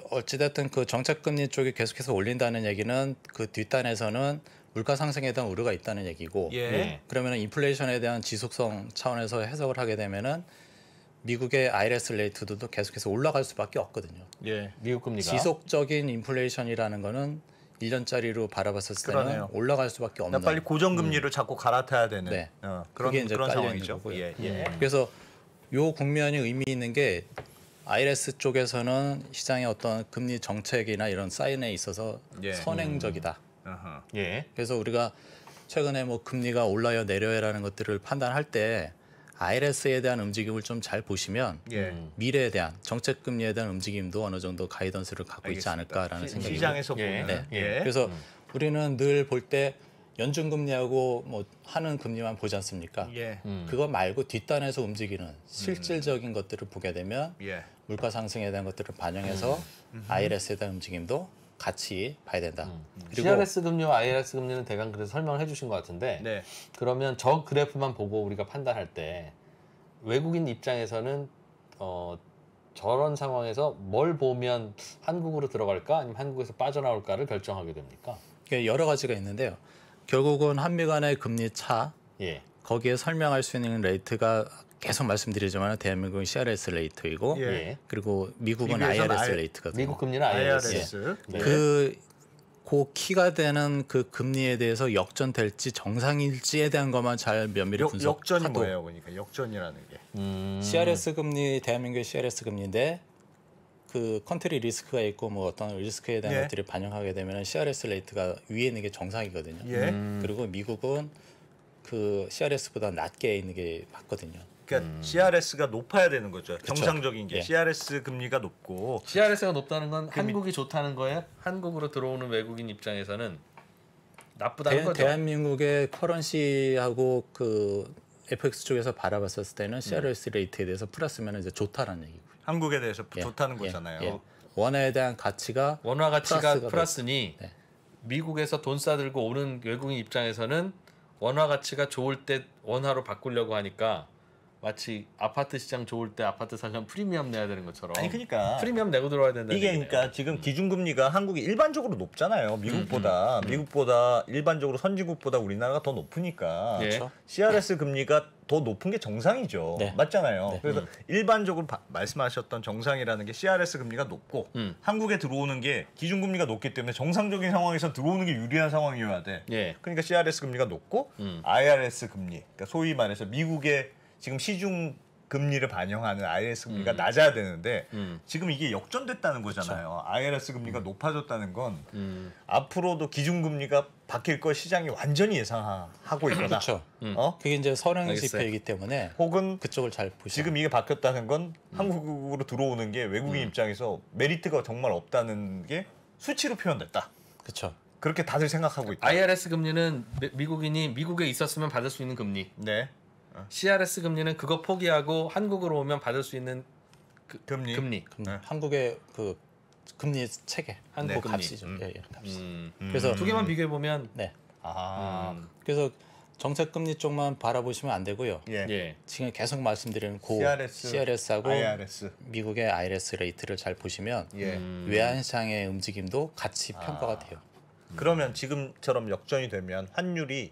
어찌됐든 그 정책 금리 쪽이 계속해서 올린다는 얘기는 그 뒷단에서는 물가 상승에 대한 우려가 있다는 얘기고 예. 네. 그러면은 인플레이션에 대한 지속성 차원에서 해석을 하게 되면은 미국의 IRS 레이트도 계속해서 올라갈 수밖에 없거든요. 예. 미국 금리가 지속적인 인플레이션이라는 거는 1년짜리로 바라봤을 때는 그러네요. 올라갈 수밖에 나 없는. 빨리 고정금리를 자꾸 갈아타야 되는 네. 그런 그게 이제 그런 깔려 있는 상황이죠. 거고요. 예. 예. 그래서 요 국면이 의미 있는 게 IRS 쪽에서는 시장의 어떤 금리 정책이나 이런 사인에 있어서 예. 선행적이다. 어허. 예. 그래서 우리가 최근에 뭐 금리가 올라요 내려요라는 것들을 판단할 때 IRS에 대한 움직임을 좀 잘 보시면 예. 미래에 대한 정책 금리에 대한 움직임도 어느 정도 가이던스를 갖고 있지 알겠습니다. 않을까라는 생각이 시장에서 예. 보면 네. 예. 그래서 우리는 늘 볼 때 연준금리하고 뭐 하는 금리만 보지 않습니까? 예. 그거 말고 뒷단에서 움직이는 실질적인 것들을 보게 되면 예. 물가 상승에 대한 것들을 반영해서 IRS에 대한 움직임도 같이 봐야 된다. 그리고 CRS 금리와 IRS 금리는 대강 그래서 설명을 해주신 것 같은데 네. 그러면 저 그래프만 보고 우리가 판단할 때 외국인 입장에서는 저런 상황에서 뭘 보면 한국으로 들어갈까 아니면 한국에서 빠져나올까를 결정하게 됩니까? 이게 여러 가지가 있는데요. 결국은 한미 간의 금리 차 예. 거기에 설명할 수 있는 레이트가 계속 말씀드리지만 대한민국은 CRS 레이트이고 예. 예. 그리고 미국은 미국에서는 IRS 레이트거든요. 미국 금리는 IRS. IRS. 네. 그 키가 되는 그 금리에 대해서 역전될지 정상일지에 대한 것만 잘 면밀히 분석하도 역전이 뭐예요? 그러니까 역전이라는 게. CRS 금리 대한민국의 CRS 금리인데 그 컨트리 리스크가 있고 뭐 어떤 리스크에 대한 예. 것들이 반영하게 되면 CRS 레이트가 위에 있는 게 정상이거든요. 예. 그리고 미국은 그 CRS보다 낮게 있는 게 맞거든요. 그러니까 CRS가 높아야 되는 거죠. 정상적인 게 예. CRS 금리가 높고 CRS가 높다는 건 한국이 좋다는 거예요? 한국으로 들어오는 외국인 입장에서는 나쁘다는 거죠. 대한민국의 커런시하고 그 FX 쪽에서 바라봤을 때는 CRS 레이트에 대해서 플러스면 이제 좋다라는 얘기고요. 한국에 대해서 예. 좋다는 예. 거잖아요. 예. 원화에 대한 가치가 원화 가치가 플러스가 플러스니 네. 미국에서 돈 싸들고 오는 외국인 입장에서는 원화 가치가 좋을 때 원화로 바꾸려고 하니까 마치 아파트 시장 좋을 때 아파트 살려면 프리미엄 내야 되는 것처럼 아니 그러니까 프리미엄 내고 들어와야 된다. 이게 그러니까 지금 기준금리가 한국이 일반적으로 높잖아요. 미국보다 일반적으로 선진국보다 우리나라가 더 높으니까 예. 그렇죠. CRS 금리가 더 높은 게 정상이죠. 네. 맞잖아요. 네. 그래서 일반적으로 말씀하셨던 정상이라는 게 CRS 금리가 높고 한국에 들어오는 게 기준금리가 높기 때문에 정상적인 상황에서 들어오는 게 유리한 상황이어야 돼. 예. 그러니까 CRS 금리가 높고 IRS 금리, 그러니까 소위 말해서 미국의 지금 시중 금리를 반영하는 IRS 금리가 낮아야 되는데 지금 이게 역전됐다는 거잖아요. IRS 금리가 높아졌다는 건 앞으로도 기준 금리가 바뀔 걸 시장이 완전히 예상하고 있거나 그렇죠. 어? 그게 이제 선행 알겠어요. 지표이기 때문에 혹은 그쪽을 잘 보시죠. 지금 이게 바뀌었다는 건 한국으로 들어오는 게 외국인 입장에서 메리트가 정말 없다는 게 수치로 표현됐다. 그렇죠. 그렇게 다들 생각하고 있다. IRS 금리는 미국인이 미국에 있었으면 받을 수 있는 금리. 네. CRS 금리는 그거 포기하고 한국으로 오면 받을 수 있는 금리. 금리. 네. 한국의 그 금리 체계, 한국 그 금리. 값이죠. 예, 예, 값이. 그래서 그래서 두 개만 비교해 보면 네. 아. 그래서 정책 금리 쪽만 바라보시면 안 되고요. 예. 예. 지금 계속 말씀드리는 CRS, CRS하고 IRS. 미국의 IRS 레이트를 잘 보시면 예. 외환 시장의 움직임도 같이 평가가 돼요. 그러면 지금처럼 역전이 되면 환율이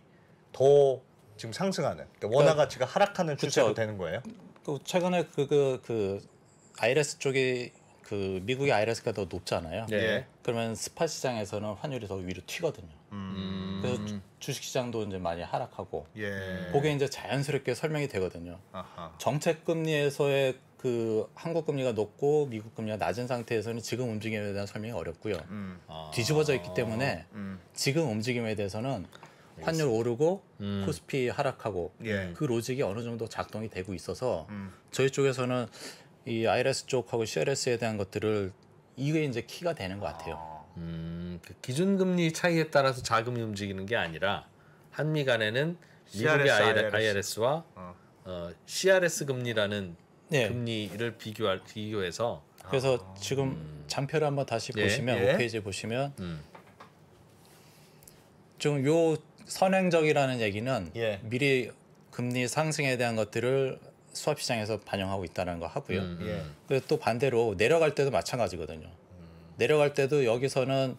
더 지금 상승하는, 그러니까 원화 가치가 하락하는 추세로 그쵸. 되는 거예요. 그 최근에 그 IRS 쪽이 그 미국의 IRS가 더 높잖아요. 예. 그러면 스팟 시장에서는 환율이 더 위로 튀거든요. 그래서 주식 시장도 이제 많이 하락하고 예. 그게 이제 자연스럽게 설명이 되거든요. 아하. 정책 금리에서의 그 한국 금리가 높고 미국 금리가 낮은 상태에서는 지금 움직임에 대한 설명이 어렵고요. 뒤집어져 있기 때문에 지금 움직임에 대해서는 환율 오르고 코스피 하락하고 예. 그 로직이 어느 정도 작동이 되고 있어서 저희 쪽에서는 이 IRS 쪽하고 CRS에 대한 것들을 이게 이제 키가 되는 것 같아요. 그 기준금리 차이에 따라서 자금이 움직이는 게 아니라 한미 간에는 미국의 CRS, IRS와 CRS 금리라는 네. 금리를 비교해서 그래서 지금 장표를 한번 다시 예, 보시면 예. 5페이지 보시면 지금 요 선행적이라는 얘기는 예. 미리 금리 상승에 대한 것들을 수합 시장에서 반영하고 있다는 거 하고요. 예. 그리고 또 반대로 내려갈 때도 마찬가지거든요. 내려갈 때도 여기서는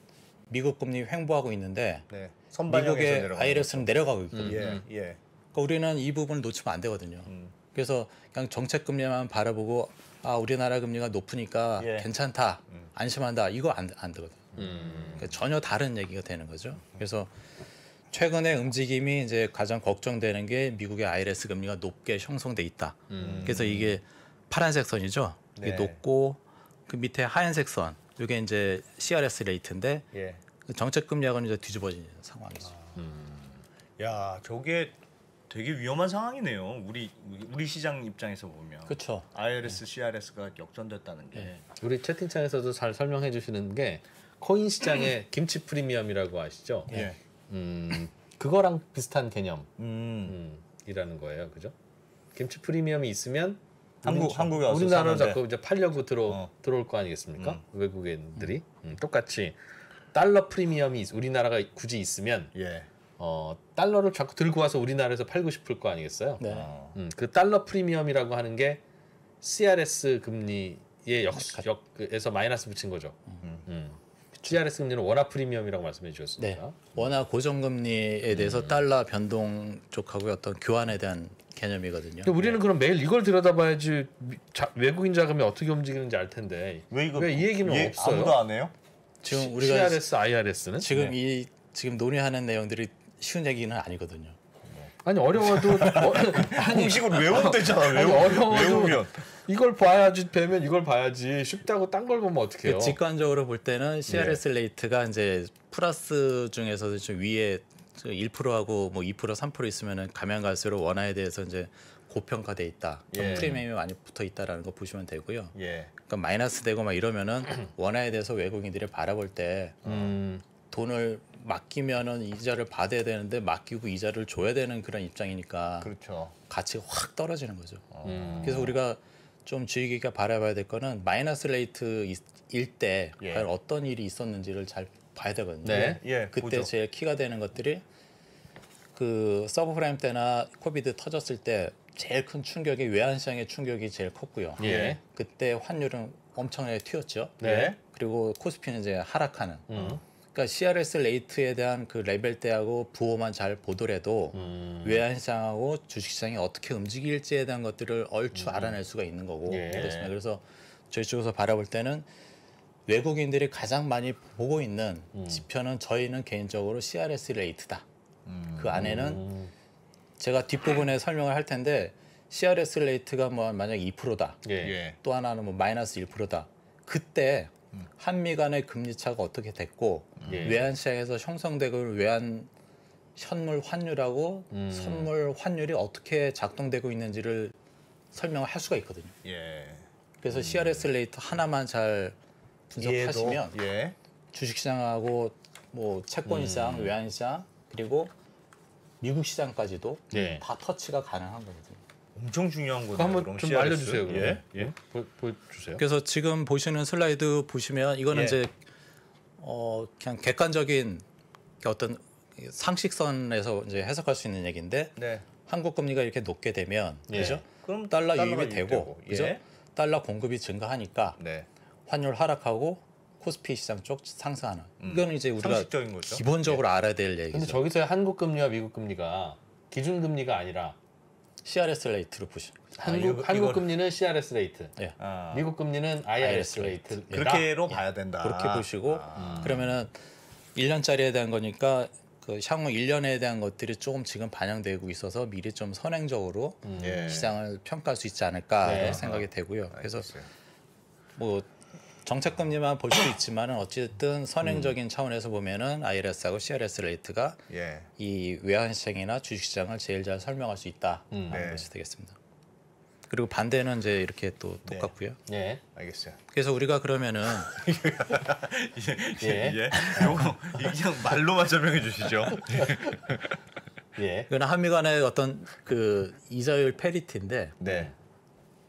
미국 금리 횡보하고 있는데 네. 선반영해서 미국의 내려가는 IRS는 내려가고 있거든요. 예. 예. 그러니까 우리는 이 부분을 놓치면 안 되거든요. 그래서 그냥 정책 금리만 바라보고 아 우리나라 금리가 높으니까 예. 괜찮다, 안심한다 이거 안 되거든요. 그러니까 전혀 다른 얘기가 되는 거죠. 그래서 최근의 움직임이 이제 가장 걱정되는 게 미국의 IRS 금리가 높게 형성돼 있다. 그래서 이게 파란색 선이죠. 이게 네. 높고 그 밑에 하얀색 선, 이게 이제 CRS 레이트인데 예. 정책 금리하고는 이제 뒤집어진 상황이죠. 야, 저게 되게 위험한 상황이네요. 우리 시장 입장에서 보면. 그렇죠. IRS, CRS가 역전됐다는 게. 우리 채팅창에서도 잘 설명해 주시는 게 코인 시장의 김치 프리미엄이라고 아시죠? 예. 그거랑 비슷한 개념. 음. 이라는 거예요, 그죠? 김치 프리미엄이 있으면 한국에 와서 우리나라로 사는데. 자꾸 이제 팔려고 들어올 거 아니겠습니까? 외국인들이 똑같이 달러 프리미엄이 우리나라가 굳이 있으면 예. 달러를 자꾸 들고 와서 우리나라에서 팔고 싶을 거 아니겠어요? 네. 그 달러 프리미엄이라고 하는 게 CRS 금리의 역에서 마이너스 붙인 거죠. CRS 금리는 원화 프리미엄이라고 말씀해 네. 주셨습니다. 원화 고정금리에 대해서 달러 변동 쪽하고의 어떤 교환에 대한 개념이거든요. 근데 우리는 그럼 매일 이걸 들여다봐야지 외국인 자금이 어떻게 움직이는지 알 텐데 왜 이 얘기는 없어요? 아무도 안 해요? 지금 우리가 CRS, IRS는 지금 지금 논의하는 내용들이 쉬운 얘기는 아니거든요. 아니 어려워도 공식으로 외우면 되잖아. 어려워도 외우면. 이걸 봐야지 배면 이걸 봐야지 쉽다고 딴 걸 보면 어떡해요? 직관적으로 볼 때는 CRS 레이트가 이제 플러스 중에서도 좀 위에 1%하고 뭐 2%, 3% 있으면은 가면 갈수록 원화에 대해서 이제 고평가돼 있다. 예. 프리미엄이 많이 붙어 있다라는 거 보시면 되고요. 예. 그러니까 마이너스 되고 막 이러면은 원화에 대해서 외국인들이 바라볼 때 돈을 맡기면은 이자를 받아야 되는데 맡기고 이자를 줘야 되는 그런 입장이니까 그렇죠. 가치가 확 떨어지는 거죠. 그래서 우리가 좀 주의 깊게 바라봐야 될 거는 마이너스 레이트일 때 예. 과연 어떤 일이 있었는지를 잘 봐야 되거든요. 네. 예, 그때 보죠. 제일 키가 되는 것들이 그 서브프라임 때나 코비드 터졌을 때 제일 큰 충격이 외환 시장의 충격이 제일 컸고요. 예. 그때 환율은 엄청나게 튀었죠. 네. 그리고 코스피는 이제 하락하는. 그러니까 CRS 레이트에 대한 그 레벨대하고 부호만 잘 보더라도 외환 시장하고 주식 시장이 어떻게 움직일지에 대한 것들을 얼추 알아낼 수가 있는 거고 예. 그렇습니다. 그래서 저희 쪽에서 바라볼 때는 외국인들이 가장 많이 보고 있는 지표는 저희는 개인적으로 CRS 레이트다. 그 안에는 제가 뒷부분에 설명을 할 텐데 CRS 레이트가 뭐 만약 2%다. 예. 예. 또 하나는 뭐 마이너스 1%다. 그때 한미 간의 금리 차가 어떻게 됐고 예. 외환 시장에서 형성되고 외환 현물 환율하고 선물 환율이 어떻게 작동되고 있는지를 설명을 할 수가 있거든요. 예. 그래서 CRS 레이트 하나만 잘 분석하시면 예. 주식시장하고 뭐 채권 시장, 외환 시장 그리고 미국 시장까지도 예. 다 터치가 가능한 거거든요. 엄청 중요한 거네요. 그거 한번 그럼 좀 CRS. 알려주세요. 그러면. 예. 예. 보여주세요. 그래서 지금 보시는 슬라이드 보시면 이거는 예. 이제 그냥 객관적인 어떤 상식선에서 이제 해석할 수 있는 얘기인데 네. 한국 금리가 이렇게 높게 되면 예. 그죠? 그럼 달러 달러가 유입이 되고 예. 그죠? 달러 공급이 증가하니까 네. 환율 하락하고 코스피 시장 쪽 상승하는. 이거는 이제 우리가 상식적인 거죠. 기본적으로 알아야 될 얘기죠. 근데 저기서 한국 금리와 미국 금리가 기준 금리가 아니라 CRS 레이트로 보시는 거죠. 한국 이거를- 금리는 CRS 레이트, 예. 아, 미국 금리는 IRS 레이트. 그렇게로 봐야 된다. 그렇게 보시고 그러면은 1년짜리에 대한 거니까 그 향후 1년에 대한 것들이 조금 지금 반영되고 있어서 미리 좀 선행적으로 예. 시장을 평가할 수 있지 않을까 네. 생각이 되고요. 그래서 알겠어요. 뭐 정책 금리만 볼 수 있지만은 어쨌든 선행적인 차원에서 보면은 IRS하고 CRS 레이트가 예. 이 외환 시장이나 주식 시장을 제일 잘 설명할 수 있다라는 네. 것이 되겠습니다. 그리고 반대는 이제 이렇게 또 네. 똑같고요. 예. 알겠어요. 그래서 우리가 그러면은 예. 예. 요거 그냥 말로만 설명해 주시죠. 예. 이거는 한미 간의 어떤 그 이자율 패리티인데 네.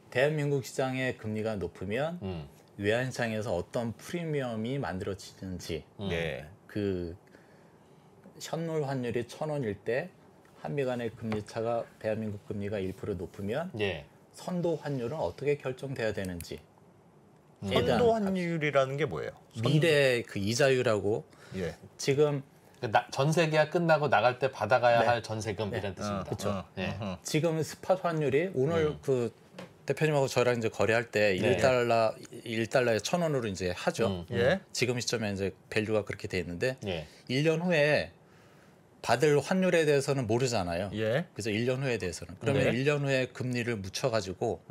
대한민국 시장의 금리가 높으면 음. 외환 시장에서 어떤 프리미엄이 만들어지는지 예. 그 현물 환율이 1,000원일 때 한미 간의 금리 차가 대한민국 금리가 1% 높으면 예. 선도 환율은 어떻게 결정돼야 되는지 선도 환율이라는 게 뭐예요? 미래 그 이자율하고 예. 지금 전세 계약 끝나고 나갈 때 받아가야 할 전세금 이런 뜻입니다. 그쵸. 예. 지금 스팟 환율이 오늘 그 대표님하고 저랑 이제 거래할 때 네. 1달러에 1,000원으로 이제 하죠. 예. 지금 시점에 이제 밸류가 그렇게 돼 있는데 예. 1년 후에 받을 환율에 대해서는 모르잖아요. 예. 그래서 1년 후에 대해서는 그러면 네. 1년 후에 금리를 묻혀가지고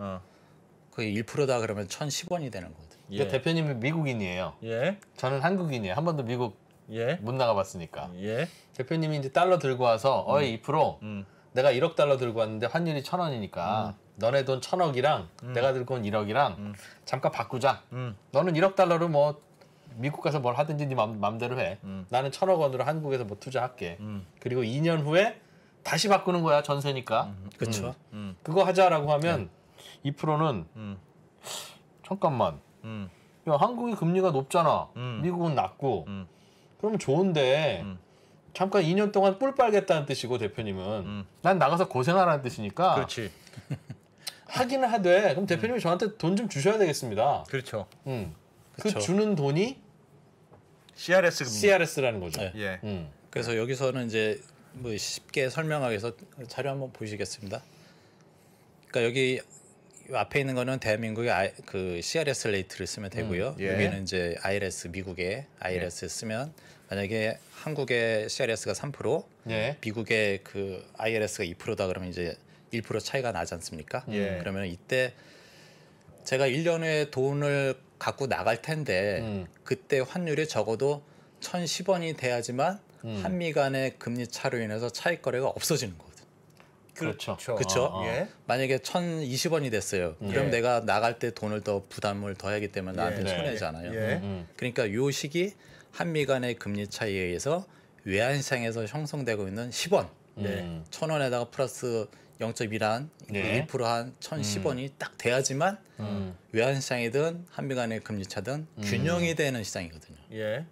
거의 1%다 그러면 1,010원이 되는 거거든요. 그러니까 대표님이 미국인이에요. 예. 저는 한국인이에요. 한 번도 미국 예. 못 나가봤으니까. 예. 대표님이 이제 달러 들고 와서 어이 2% 내가 1억 달러 들고 왔는데 환율이 1,000원이니까 너네 돈 1,000억이랑 내가 들고 온 1억이랑 잠깐 바꾸자. 너는 1억 달러로 뭐 미국 가서 뭘 하든지 네 맘대로 해. 나는 1,000억 원으로 한국에서 뭐 투자할게. 그리고 2년 후에 다시 바꾸는 거야 전세니까. 그렇죠. 그거 하자라고 하면 2%는 잠깐만. 야 한국이 금리가 높잖아. 미국은 낮고. 그러면 좋은데 잠깐 2년 동안 뿔 빨겠다는 뜻이고 대표님은 난 나가서 고생하라는 뜻이니까 그렇지. 하기는 하되 그럼 대표님이 저한테 돈 좀 주셔야 되겠습니다. 그렇죠. 그 그쵸. 주는 돈이 CRS 금리. CRS라는 거죠. 네. 예. 그래서 여기서는 이제 뭐 쉽게 설명하기 위해서 자료 한번 보시겠습니다. 그러니까 여기 앞에 있는 거는 대한민국의 그 CRS 레이트를 쓰면 되고요. 예. 여기는 이제 IRS 미국의 IRS 쓰면 만약에 한국의 CRS가 3%, 네. 미국의 그 IRS가 2%다 그러면 이제 1% 차이가 나지 않습니까? 예. 그러면 이때 제가 1년 후에 돈을 갖고 나갈 텐데 그때 환율이 적어도 1,010원이 돼야지만 한미 간의 금리 차로 인해서 차익거래가 없어지는 거거든요. 그렇죠. 그렇죠? 예. 만약에 1,020원이 됐어요. 그럼 예. 내가 나갈 때 돈을 더 부담을 더 하기 때문에 나한테 네. 손해잖아요. 예. 그러니까 요 시기 한미 간의 금리 차이에 의해서 외환시장에서 형성되고 있는 10원, 네. 1,000원에다가 플러스 0.1한 네. 1%한 1,010원이 딱 돼야지만 외환시장이든 한미 간의 금리 차든 균형이 되는 시장이거든요. 예. 그러니까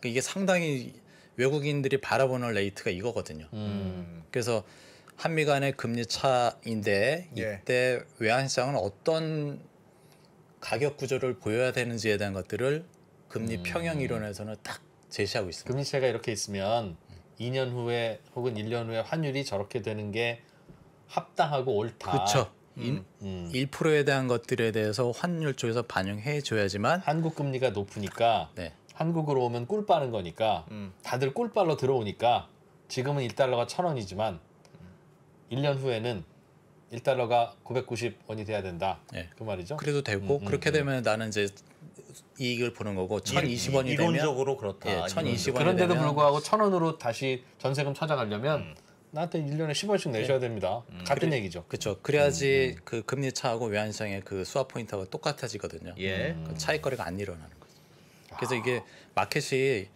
이게 상당히 외국인들이 바라보는 레이트가 이거거든요. 그래서 한미 간의 금리 차인데 예. 이때 외환시장은 어떤 가격 구조를 보여야 되는지에 대한 것들을 금리 평형 이론에서는 딱 제시하고 있습니다. 금리차가 이렇게 있으면 2년 후에 혹은 1년 후에 환율이 저렇게 되는 게 합당하고 옳다. 그렇죠. 1%에 대한 것들에 대해서 환율 쪽에서 반영해 줘야지만 한국 금리가 높으니까 네. 한국으로 오면 꿀 빠는 거니까 다들 꿀 빨러 들어오니까 지금은 1달러가 1,000원이지만 1년 후에는 1달러가 990원이 돼야 된다. 네. 그 말이죠. 그래도 되고 그렇게 되면 나는 이제 이익을 보는 거고 1,020원이 되면 이론적으로 그렇다. 예, 1,020원이 그런데도 되면 불구하고 1,000원으로 다시 전세금 찾아가려면 나한테 1년에 10원씩 내셔야 됩니다. 같은 얘기죠. 그렇죠. 그래야지 그 금리 차하고 외환시장의 그 스왑 포인트가 똑같아지거든요. 예. 그 차익거래가 안 일어나는 거죠. 그래서 이게 마켓이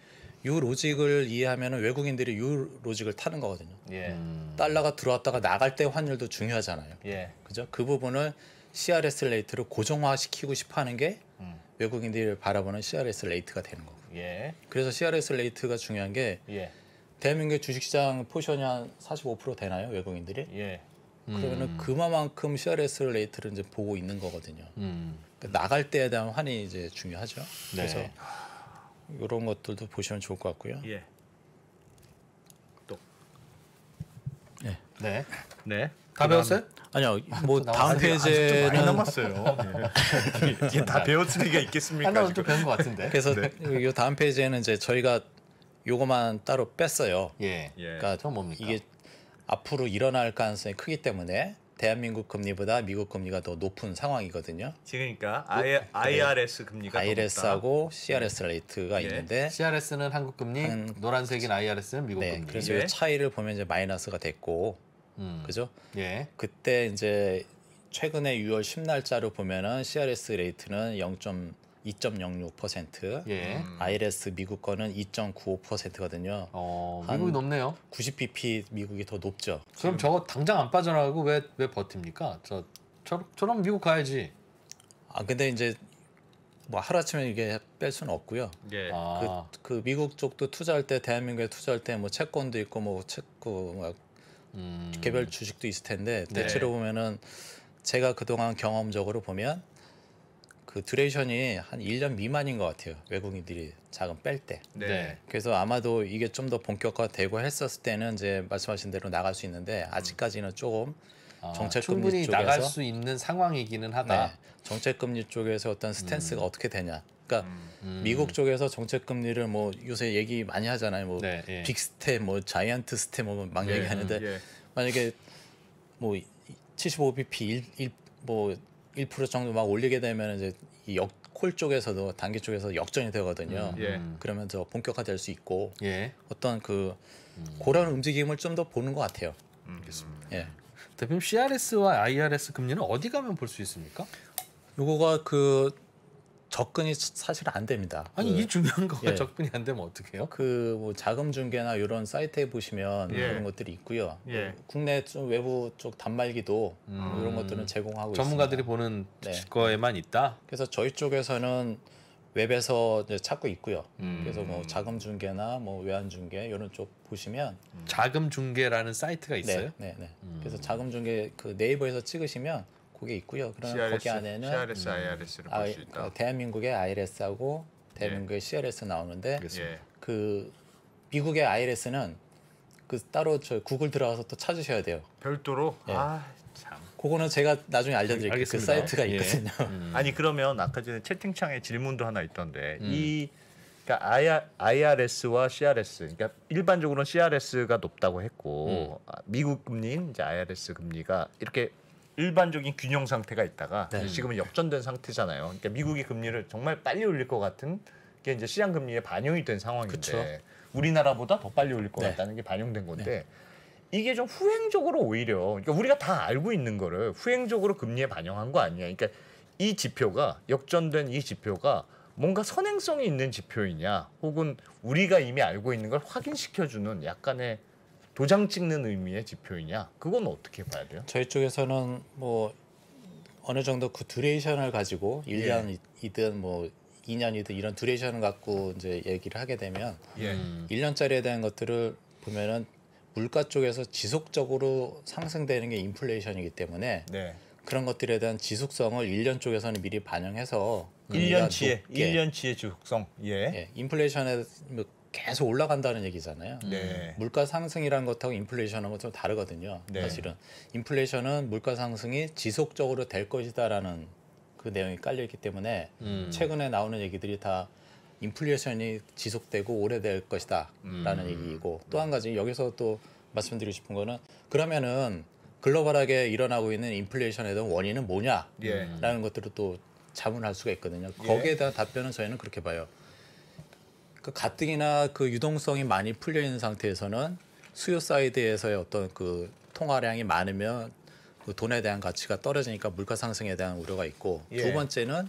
요 로직을 이해하면 외국인들이 요 로직을 타는 거거든요. 예. 달러가 들어왔다가 나갈 때 환율도 중요하잖아요. 예. 그죠? 그 부분을 CRS 레이트로 고정화시키고 싶어하는 게 외국인들이 바라보는 CRS 레이트가 되는 거고. 예. 그래서 CRS 레이트가 중요한 게 예. 대한민국의 주식시장 포션이 한 45% 되나요? 외국인들이? 예. 그러면은 그만큼 CRS 레이트를 이제 보고 있는 거거든요. 그러니까 나갈 때에 대한 환이 이제 중요하죠. 그래서 이런 것들도 보시면 좋을 것 같고요. 예. 네. 네. 다 배웠어요? 아니요, 뭐 다음 많이 페이지는 남았어요. 예. 이게 다 배웠을 리가 있겠습니까? 하나는 좀 지금? 배운 것 같은데. 그래서 이 다음 페이지에는 이제 저희가 요거만 따로 뺐어요. 예. 예. 그러니까 저 뭡니까? 이게 앞으로 일어날 가능성이 크기 때문에 대한민국 금리보다 미국 금리가 더 높은 상황이거든요. 그러니까 IRS 금리가 IRS하고 CRS 레이트가 예. 있는데 CRS는 한국 금리, 노란색인 IRS는 미국 네, 금리. 그래서 예. 이 차이를 보면 이제 마이너스가 됐고, 그죠? 예. 그때 이제 최근에 6월 10날짜로 보면은 CRS 레이트는 2.06%, 예. IRS 미국 거는 2.95%거든요. 미국이 높네요. 90bp 미국이 더 높죠. 그럼 저거 당장 안 빠져나가고 왜 버팁니까? 저럼 미국 가야지. 아 근데 이제 뭐 하루아침에 이게 뺄 수는 없고요. 예. 그 미국 쪽도 투자할 때 대한민국에 투자할 때 뭐 채권도 있고 뭐 개별 주식도 있을 텐데 네. 대체로 보면은 제가 그동안 경험적으로 보면 그 듀레이션이 한 1년 미만인 것 같아요. 외국인들이 자금 뺄 때. 네. 네. 그래서 아마도 이게 좀 더 본격화되고 했었을 때는 이제 말씀하신 대로 나갈 수 있는데 아직까지는 조금 정책금리 충분히 쪽에서 나갈 수 있는 상황이기는 하다. 네, 정책금리 쪽에서 어떤 스탠스가 어떻게 되냐. 그러니까 미국 쪽에서 정책금리를 뭐 요새 얘기 많이 하잖아요. 뭐 네, 예. 빅스텝, 뭐 자이언트 스텝 막 얘기하는데 예. 만약에 뭐 75bp 1% 정도 막 올리게 되면 이제 이 콜 쪽에서도 단기 쪽에서 역전이 되거든요. 예. 그러면 저 본격화될 수 있고 예. 어떤 그런 움직임을 좀 더 보는 것 같아요. 예. 대표님 CRS와 IRS 금리는 어디 가면 볼 수 있습니까? 요거가 그 접근이 사실 안 됩니다. 아니 이 중요한 거가 예. 접근이 안 되면 어떡해요? 그 뭐 자금 중개나 이런 사이트에 보시면 예. 그런 것들이 있고요. 예. 국내 좀 외부 쪽 단말기도 뭐 이런 것들은 제공하고 전문가들이 있습니다. 보는 네. 거에만 있다. 그래서 저희 쪽에서는 웹에서 이제 찾고 있고요. 음. 그래서 뭐 자금 중개나 뭐 외환 중개 이런 쪽 보시면 자금 중개라는 사이트가 있어요? 네, 네, 네. 그래서 자금 중개 그 네이버에서 찍으시면 그게 있고요. 그러면 CRS, 거기 안에는 CRS, IRS를 볼 수 있다. 대한민국의 IRS하고 대한민국의 CRS 나오는데 예. 그 미국의 IRS는 그 따로 저 구글 들어가서 또 찾으셔야 돼요. 별도로 예. 아 참. 그거는 제가 나중에 알려드릴게요. 그 알겠습니다. 사이트가 예. 있거든요. 아니 그러면 아까 전에 채팅창에 질문도 하나 있던데 이 그러니까 IRS와 CRS 그러니까 일반적으로는 CRS가 높다고 했고 미국 금리인 이제 IRS 금리가 이렇게 일반적인 균형 상태가 있다가 네. 지금은 역전된 상태잖아요. 그러니까 미국이 금리를 정말 빨리 올릴 것 같은 게 이제 시장 금리에 반영이 된 상황인데 그쵸. 우리나라보다 더 빨리 올릴 것 네. 같다는 게 반영된 건데 이게 좀 후행적으로 오히려 그러니까 우리가 다 알고 있는 거를 후행적으로 금리에 반영한 거 아니야. 그러니까 이 지표가 역전된 이 지표가 뭔가 선행성이 있는 지표이냐 혹은 우리가 이미 알고 있는 걸 확인시켜주는 약간의 도장 찍는 의미의 지표이냐 그건 어떻게 봐야 돼요? 저희 쪽에서는 뭐 어느 정도 그 듀레이션을 가지고 1년이든 뭐 2년이든 이런 듀레이션을 갖고 이제 얘기를 하게 되면 예. 1년짜리에 대한 것들을 보면은 물가 쪽에서 지속적으로 상승되는 게 인플레이션이기 때문에 네. 그런 것들에 대한 지속성을 1년 쪽에서는 미리 반영해서 1년치의 높게, 1년치의 지속성. 예. 예, 인플레이션에 뭐 계속 올라간다는 얘기잖아요. 네. 물가 상승이라는 것하고 인플레이션하고 좀 다르거든요. 네. 사실은 인플레이션은 물가 상승이 지속적으로 될 것이다라는 그 내용이 깔려 있기 때문에 최근에 나오는 얘기들이 다 인플레이션이 지속되고 오래될 것이다라는 얘기이고 또 한 가지 여기서 또 말씀드리고 싶은 거는 그러면은 글로벌하게 일어나고 있는 인플레이션에 대한 원인은 뭐냐라는 예. 것들을 또 자문할 수가 있거든요. 예. 거기에 대한 답변은 저희는 그렇게 봐요. 그 가뜩이나 그 유동성이 많이 풀려 있는 상태에서는 수요 사이드에서의 어떤 그 통화량이 많으면 그 돈에 대한 가치가 떨어지니까 물가 상승에 대한 우려가 있고 예. 두 번째는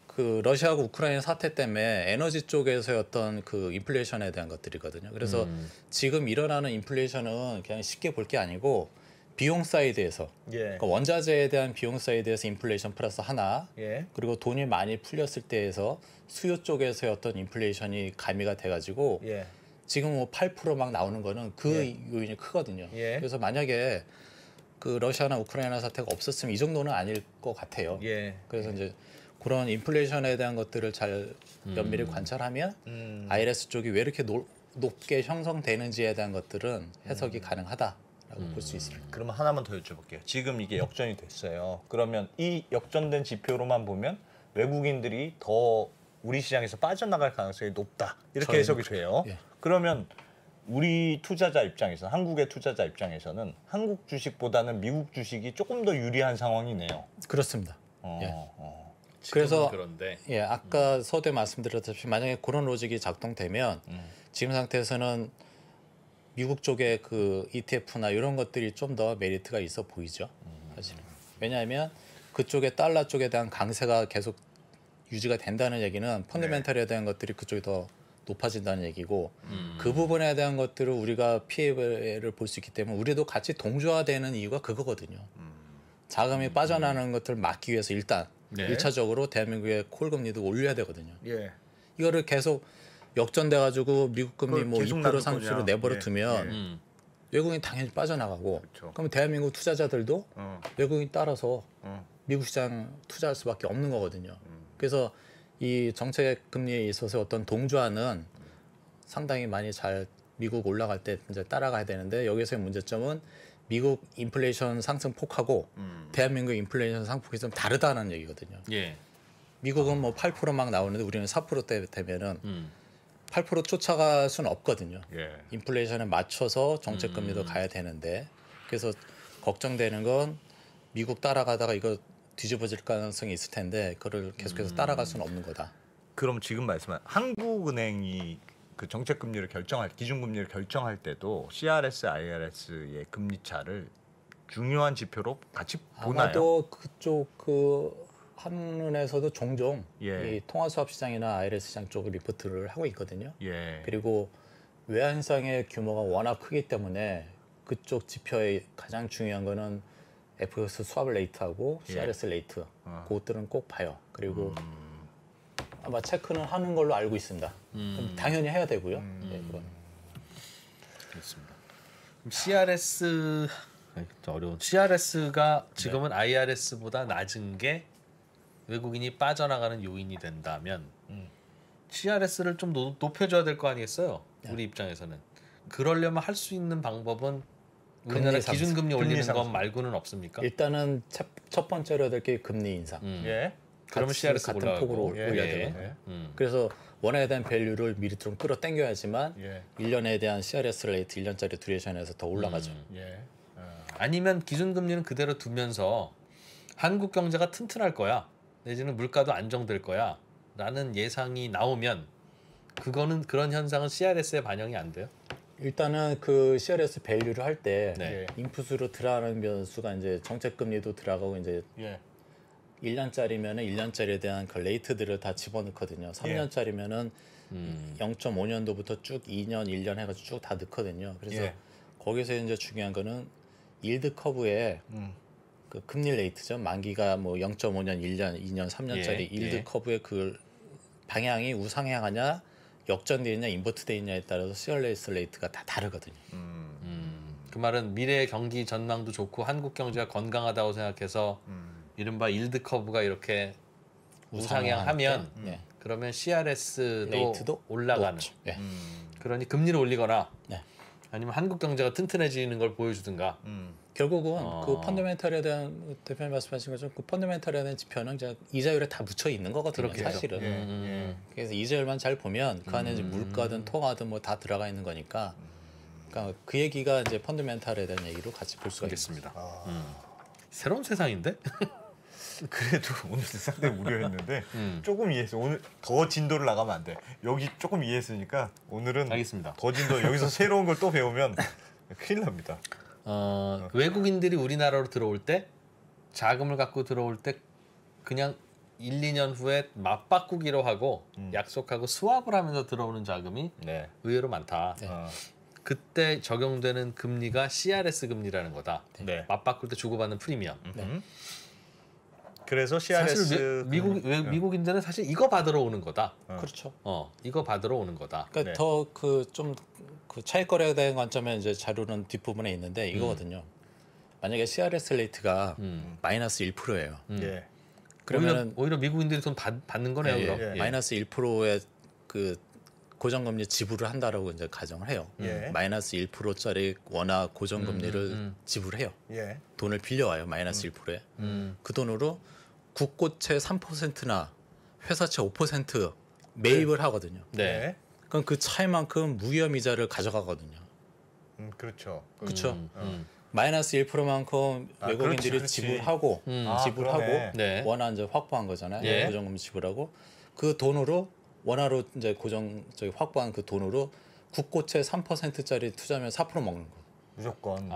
그 러시아하고 우크라이나 사태 때문에 에너지 쪽에서의 어떤 그 인플레이션에 대한 것들이거든요. 그래서 지금 일어나는 인플레이션은 그냥 쉽게 볼 게 아니고 비용 사이드에서 예. 그러니까 원자재에 대한 비용 사이드에서 인플레이션 플러스 하나 예. 그리고 돈이 많이 풀렸을 때에서 수요 쪽에서의 어떤 인플레이션이 가미가 돼가지고 예. 지금 뭐 8% 막 나오는 거는 그 예. 요인이 크거든요. 예. 그래서 만약에 그 러시아나 우크라이나 사태가 없었으면 이 정도는 아닐 것 같아요. 예. 그래서 이제 그런 인플레이션에 대한 것들을 잘 면밀히 관찰하면 IRS 쪽이 왜 이렇게 높게 형성되는지에 대한 것들은 해석이 가능하다라고 볼 수 있습니다. 그러면 하나만 더 여쭤볼게요. 지금 이게 역전이 됐어요. 그러면 이 역전된 지표로만 보면 외국인들이 더 우리 시장에서 빠져나갈 가능성이 높다. 이렇게 저희는 해석이 돼요. 예. 그러면 우리 투자자 입장에서 한국의 투자자 입장에서는 한국 주식보다는 미국 주식이 조금 더 유리한 상황이네요. 그렇습니다. 어, 예. 어. 그래서 그런데 예, 아까 서두에 말씀드렸다시피 만약에 그런 로직이 작동되면 지금 상태에서는 미국 쪽의 그 ETF나 이런 것들이 좀 더 메리트가 있어 보이죠. 사실은. 왜냐하면 그쪽에 달러 쪽에 대한 강세가 계속 유지가 된다는 얘기는 펀더멘털에 대한 것들이 그쪽이 더 높아진다는 얘기고 그 부분에 대한 것들을 우리가 피해를 볼 수 있기 때문에 우리도 같이 동조화되는 이유가 그거거든요. 자금이 빠져나가는 것들을 막기 위해서 일단 네. 1차적으로 대한민국의 콜 금리도 올려야 되거든요. 예. 이거를 계속 역전돼 가지고 미국 금리 그걸 뭐 계속 2% 놔둘 상승으로 거냐. 내버려 예, 두면 예. 외국인 당연히 빠져나가고 그렇죠. 그러면 대한민국 투자자들도 어. 외국인 따라서 어. 미국 시장 투자할 수밖에 없는 거거든요. 그래서 이 정책 금리에 있어서 어떤 동조화는 상당히 많이 잘 미국 올라갈 때 이제 따라가야 되는데 여기서의 문제점은 미국 인플레이션 상승 폭하고 대한민국 인플레이션 상폭이 좀 다르다는 얘기거든요. 예. 미국은 뭐 8% 막 나오는데 우리는 4%대 되면은 8% 쫓아갈 수는 없거든요. 예. 인플레이션에 맞춰서 정책 금리도 가야 되는데 그래서 걱정되는 건 미국 따라가다가 이거 뒤집어질 가능성이 있을 텐데 그걸 계속해서 따라갈 수는 없는 거다. 그럼 지금 말씀한 한국은행이 그 정책 금리를 결정할 기준 금리를 결정할 때도 CRS, IRS의 금리 차를 중요한 지표로 같이 보나요? 아마도 그쪽 그 한은에서도 종종 예. 이 통화수합 시장이나 IRS 시장 쪽을 리포트를 하고 있거든요. 예. 그리고 외환시장의 규모가 워낙 크기 때문에 그쪽 지표의 가장 중요한 거는 FX 수합 레이트하고 CRS 레이트 그것들은 꼭 봐요. 그리고 아마 체크는 하는 걸로 알고 있습니다. 그럼 당연히 해야 되고요. 네, 그건. 그렇습니다. 그럼 CRS 어려운. CRS가 지금은 IRS보다 낮은 게 외국인이 빠져나가는 요인이 된다면 CRS를 좀 높여줘야 될 거 아니겠어요? 우리 입장에서는 그러려면 할 수 있는 방법은 우리나라 금리 상승. 기준금리 올리는 금리 것 상승. 말고는 없습니까? 일단은 첫 번째로 해야 될 게 금리 인상. 예. 그러면 CRS 같은 올라가고. 폭으로 예, 올려야 예, 되거든요. 예. 그래서 원화에 대한 밸류를 미리 좀 끌어당겨야지만 예. 1년에 대한 CRS 레이트 1년짜리 듀레이션에서 더 올라가죠. 예. 아니면 기준금리는 그대로 두면서 한국 경제가 튼튼할 거야 내지는 물가도 안정될 거야 라는 예상이 나오면 그런 현상은 CRS에 반영이 안 돼요? 일단은 그 CRS 밸류를 할 때 네. 인풋으로 들어가는 변수가 이제 정책금리도 들어가고 이제 예. 1년짜리면은 1년짜리에 대한 그 레이트들을 다 집어넣거든요. 3년짜리면은 0.5년도부터 쭉 2년, 1년 해가지고 쭉 다 넣거든요. 그래서 예. 거기서 이제 중요한 거는 일드 커브에 그 금리 레이트죠. 만기가 뭐 0.5년, 1년, 2년, 3년짜리 예, 일드 예. 커브의 그 방향이 우상향하냐, 역전돼 있냐, 인버트돼 있냐에 따라서 CRS 레이트가 다 다르거든요. 그 말은 미래의 경기 전망도 좋고 한국 경제가 건강하다고 생각해서 이른바 일드 커브가 이렇게 우상향하면 예. 그러면 CRS도 레이트도 올라가는. 높죠. 예. 그러니 금리를 올리거나 네. 아니면 한국 경제가 튼튼해지는 걸 보여주든가. 결국은 그 펀더멘털에 대한 대표님 말씀하신 것처럼 그 펀더멘털에 대한 지표는 이제 이자율에 다 묻혀 있는 거거든요. 그렇겠죠. 사실은. 예. 그래서 이자율만 잘 보면 그 안에 이제 물가든 통화든 뭐 다 들어가 있는 거니까. 그러니까 그 얘기가 이제 펀더멘털에 대한 얘기로 같이 볼 수가 있습니다. 새로운 세상인데? 그래도 오늘 상당히 우려했는데 조금 이해했어. 오늘 더 진도를 나가면 안 돼. 여기 조금 이해했으니까 오늘은 알겠습니다. 더 진도 여기서 새로운 걸 또 배우면 큰일 납니다. 외국인들이 우리나라로 들어올 때 자금을 갖고 들어올 때 그냥 1, 2년 후에 맞바꾸기로 하고 약속하고 스왑을 하면서 들어오는 자금이 네. 의외로 많다. 그때 적용되는 금리가 CRS 금리라는 거다. 네. 맞바꿀 때 주고받는 프리미엄. 그래서 CRS 사실 미국인들은 사실 이거 받으러 오는 거다. 그렇죠. 이거 받으러 오는 거다. 그러니까 네. 더 그 좀 그 차익거래에 대한 관점에 이제 자료는 뒷부분에 있는데 이거거든요. 만약에 CRS 레이트가 마이너스 1%예요. 예. 그러면은 오히려 미국인들이 돈 받는 거네요. 예, 그럼. 예. 마이너스 1%의 그 고정금리 지불을 한다라고 이제 가정을 해요. 예. 마이너스 1%짜리 원화 고정금리를 지불해요. 예. 돈을 빌려와요. 마이너스 1%에. 그 돈으로 국고채 3%나 회사채 5% 매입을 하거든요. 네. 그럼 그 차이만큼 무위험 이자를 가져가거든요. 그렇죠. 그렇죠. 마이너스 1%만큼 외국인들이 그렇지. 지불하고 지불하고 그러네. 네. 원화 이제 확보한 거잖아요. 예. 고정금리 지불하고 그 돈으로 원화로 이제 확보한 그 돈으로 국고채 3%짜리 투자하면 4% 먹는 거. 무조건.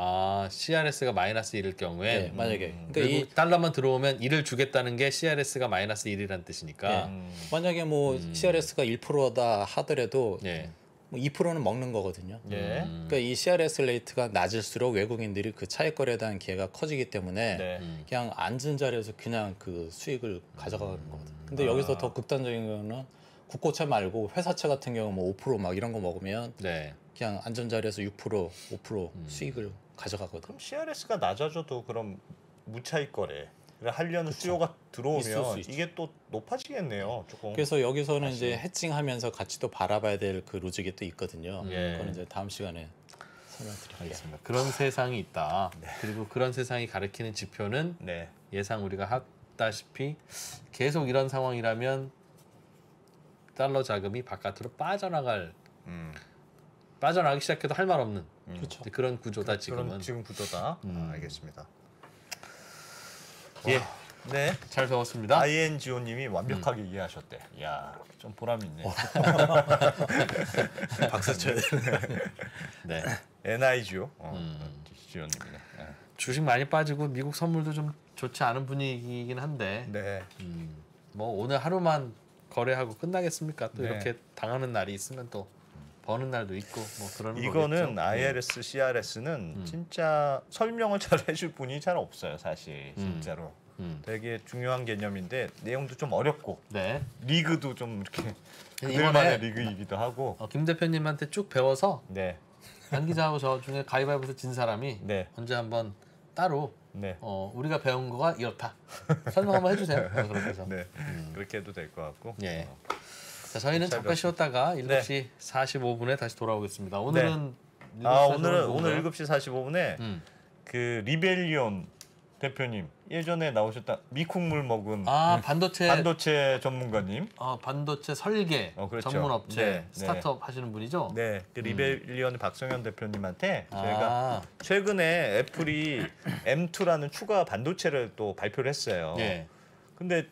CRS가 마이너스 1일 경우에 네, 만약에 그러니까 그리고 달러만 들어오면 1을 주겠다는 게 CRS가 마이너스 1이라는 뜻이니까. 만약에 뭐 CRS가 1%다 하더라도 예. 뭐 2%는 먹는 거거든요. 예. 그러니까 이 CRS 레이트가 낮을수록 외국인들이 그 차익 거래에 대한 기회가 커지기 때문에 네. 그냥 앉은 자리에서 그냥 그 수익을 가져가는 거거든요. 근데 여기서 더 극단적인 거는 국고채 말고 회사채 같은 경우 뭐 5% 이런 거 먹으면 네. 그냥 앉은 자리에서 6%, 5% 수익을 가져가거든요. 그럼 CRS가 낮아져도 그럼 무차익 거래를 하려는 수요가 있을 들어오면 수 있죠. 이게 또 높아지겠네요. 조금. 그래서 여기서는 이제 해칭하면서 같이 또 바라봐야 될 그 로직이 또 있거든요. 예. 그건 이제 다음 시간에 설명드릴게요. 알겠습니다. 그런 세상이 있다. 그리고 그런 세상이 가리키는 지표는 네. 예상 우리가 했다시피 계속 이런 상황이라면 달러 자금이 바깥으로 빠져나가기 시작해도 할 말 없는 그렇죠. 그런 구조다 지금은. 그런 지금 구조다. 알겠습니다. 예, 네. 잘 배웠습니다. INGO님이 완벽하게 이해하셨대. 야, 좀 보람 있네. 박수 쳐야 돼. 네. NIGO. GO님이네. 주식 많이 빠지고 미국 선물도 좀 좋지 않은 분위기이긴 한데 네. 뭐 오늘 하루만 거래하고 끝나겠습니까? 또 네. 이렇게 당하는 날이 있으면 또 버는 날도 있고 뭐 그러는 이거는 거겠죠. IRS, CRS는 진짜 설명을 잘 해줄 분이 잘 없어요, 사실 진짜로. 되게 중요한 개념인데 내용도 좀 어렵고 네. 리그도 좀 이렇게 이번에 그들만의 리그이기도 하고. 김 대표님한테 쭉 배워서 네, 안 기자하고 저 중에 가위바위보에서 진 사람이 네, 언제 한번 따로 네, 우리가 배운 거가 이렇다 설명 한번 해주세요. 그렇게 해서 네. 그렇게 해도 될 것 같고. 예. 자, 저희는 잘 잠깐 쉬었다가 7시 45분에 다시 돌아오겠습니다. 오늘은 7시 오늘 45분 7시 45분에 그 리벨리온 대표님 예전에 나오셨다 미국물 먹은 반도체 전문가님. 반도체 설계 그렇죠. 전문 업체 네, 스타트업 하시는 분이죠. 네, 그 리벨리온 박성현 대표님한테 저희가 최근에 애플이 M2라는 추가 반도체를 또 발표를 했어요. 예. 근데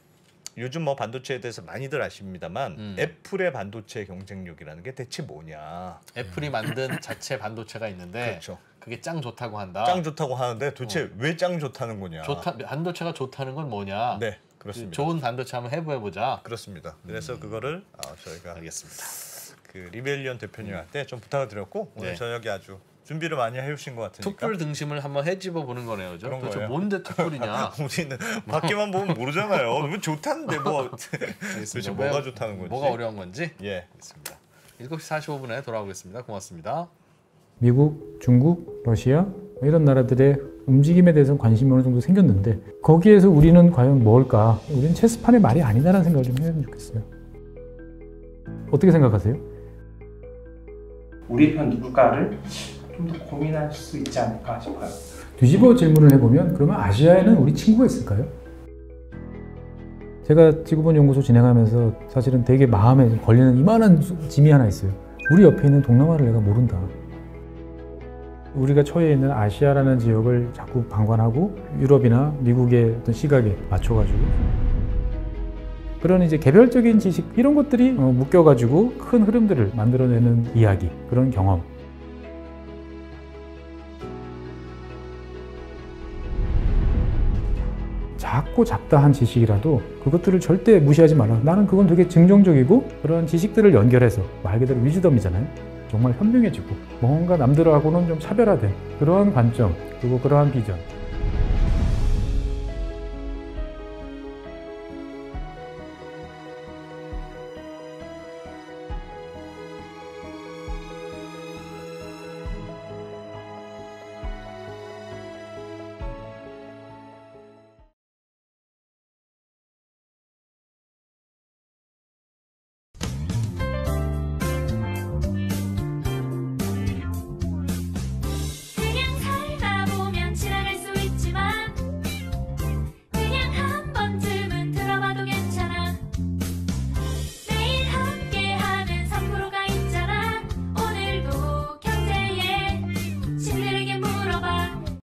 요즘 뭐 반도체에 대해서 많이들 아십니다만 애플의 반도체 경쟁력이라는 게 대체 뭐냐? 애플이 만든 자체 반도체가 있는데 그렇죠. 그게 짱 좋다고 한다. 짱 좋다고 하는데 도대체 왜 짱 좋다는 거냐? 반도체가 좋다는 건 뭐냐? 네, 그렇습니다. 좋은 반도체 한번 해부해 보자. 그렇습니다. 그래서 그거를 저희가 알겠습니다. 그 리벨리온 대표님한테 좀 부탁을 드렸고 오늘 네. 저녁에 아주 준비를 많이 해주신 것 같으니까. 툭불 등심을 한번 해집어 보는 거네요. 그런 도대체 거예요. 뭔데 툭불이냐? 우리는 밖에만 보면 모르잖아요. 뭐 좋다는데 뭐 도대체 뭐가 좋다는 건지. 뭐가 어려운 건지. 예. 알겠습니다. 7시 45분에 돌아오겠습니다. 고맙습니다. 미국, 중국, 러시아 이런 나라들의 움직임에 대해서 관심이 어느 정도 생겼는데 거기에서 우리는 과연 뭘까? 우리는 체스판의 말이 아니다라는 생각을 좀 해야 좋겠어요. 어떻게 생각하세요? 우리 편 누굴까를 좀 더 고민할 수 있지 않을까 싶어요. 뒤집어 질문을 해보면 그러면 아시아에는 우리 친구가 있을까요? 제가 지구본 연구소 진행하면서 사실은 되게 마음에 걸리는 이만한 짐이 하나 있어요. 우리 옆에 있는 동남아를 내가 모른다. 우리가 처해 있는 아시아라는 지역을 자꾸 방관하고 유럽이나 미국의 어떤 시각에 맞춰가지고 그런 이제 개별적인 지식 이런 것들이 묶여가지고 큰 흐름들을 만들어내는 이야기, 그런 경험. 작고 잡다한 지식이라도 그것들을 절대 무시하지 말라. 나는 그건 되게 긍정적이고 그런 지식들을 연결해서 말 그대로 위즈덤이잖아요. 정말 현명해지고 뭔가 남들하고는 좀 차별화된 그러한 관점 그리고 그러한 비전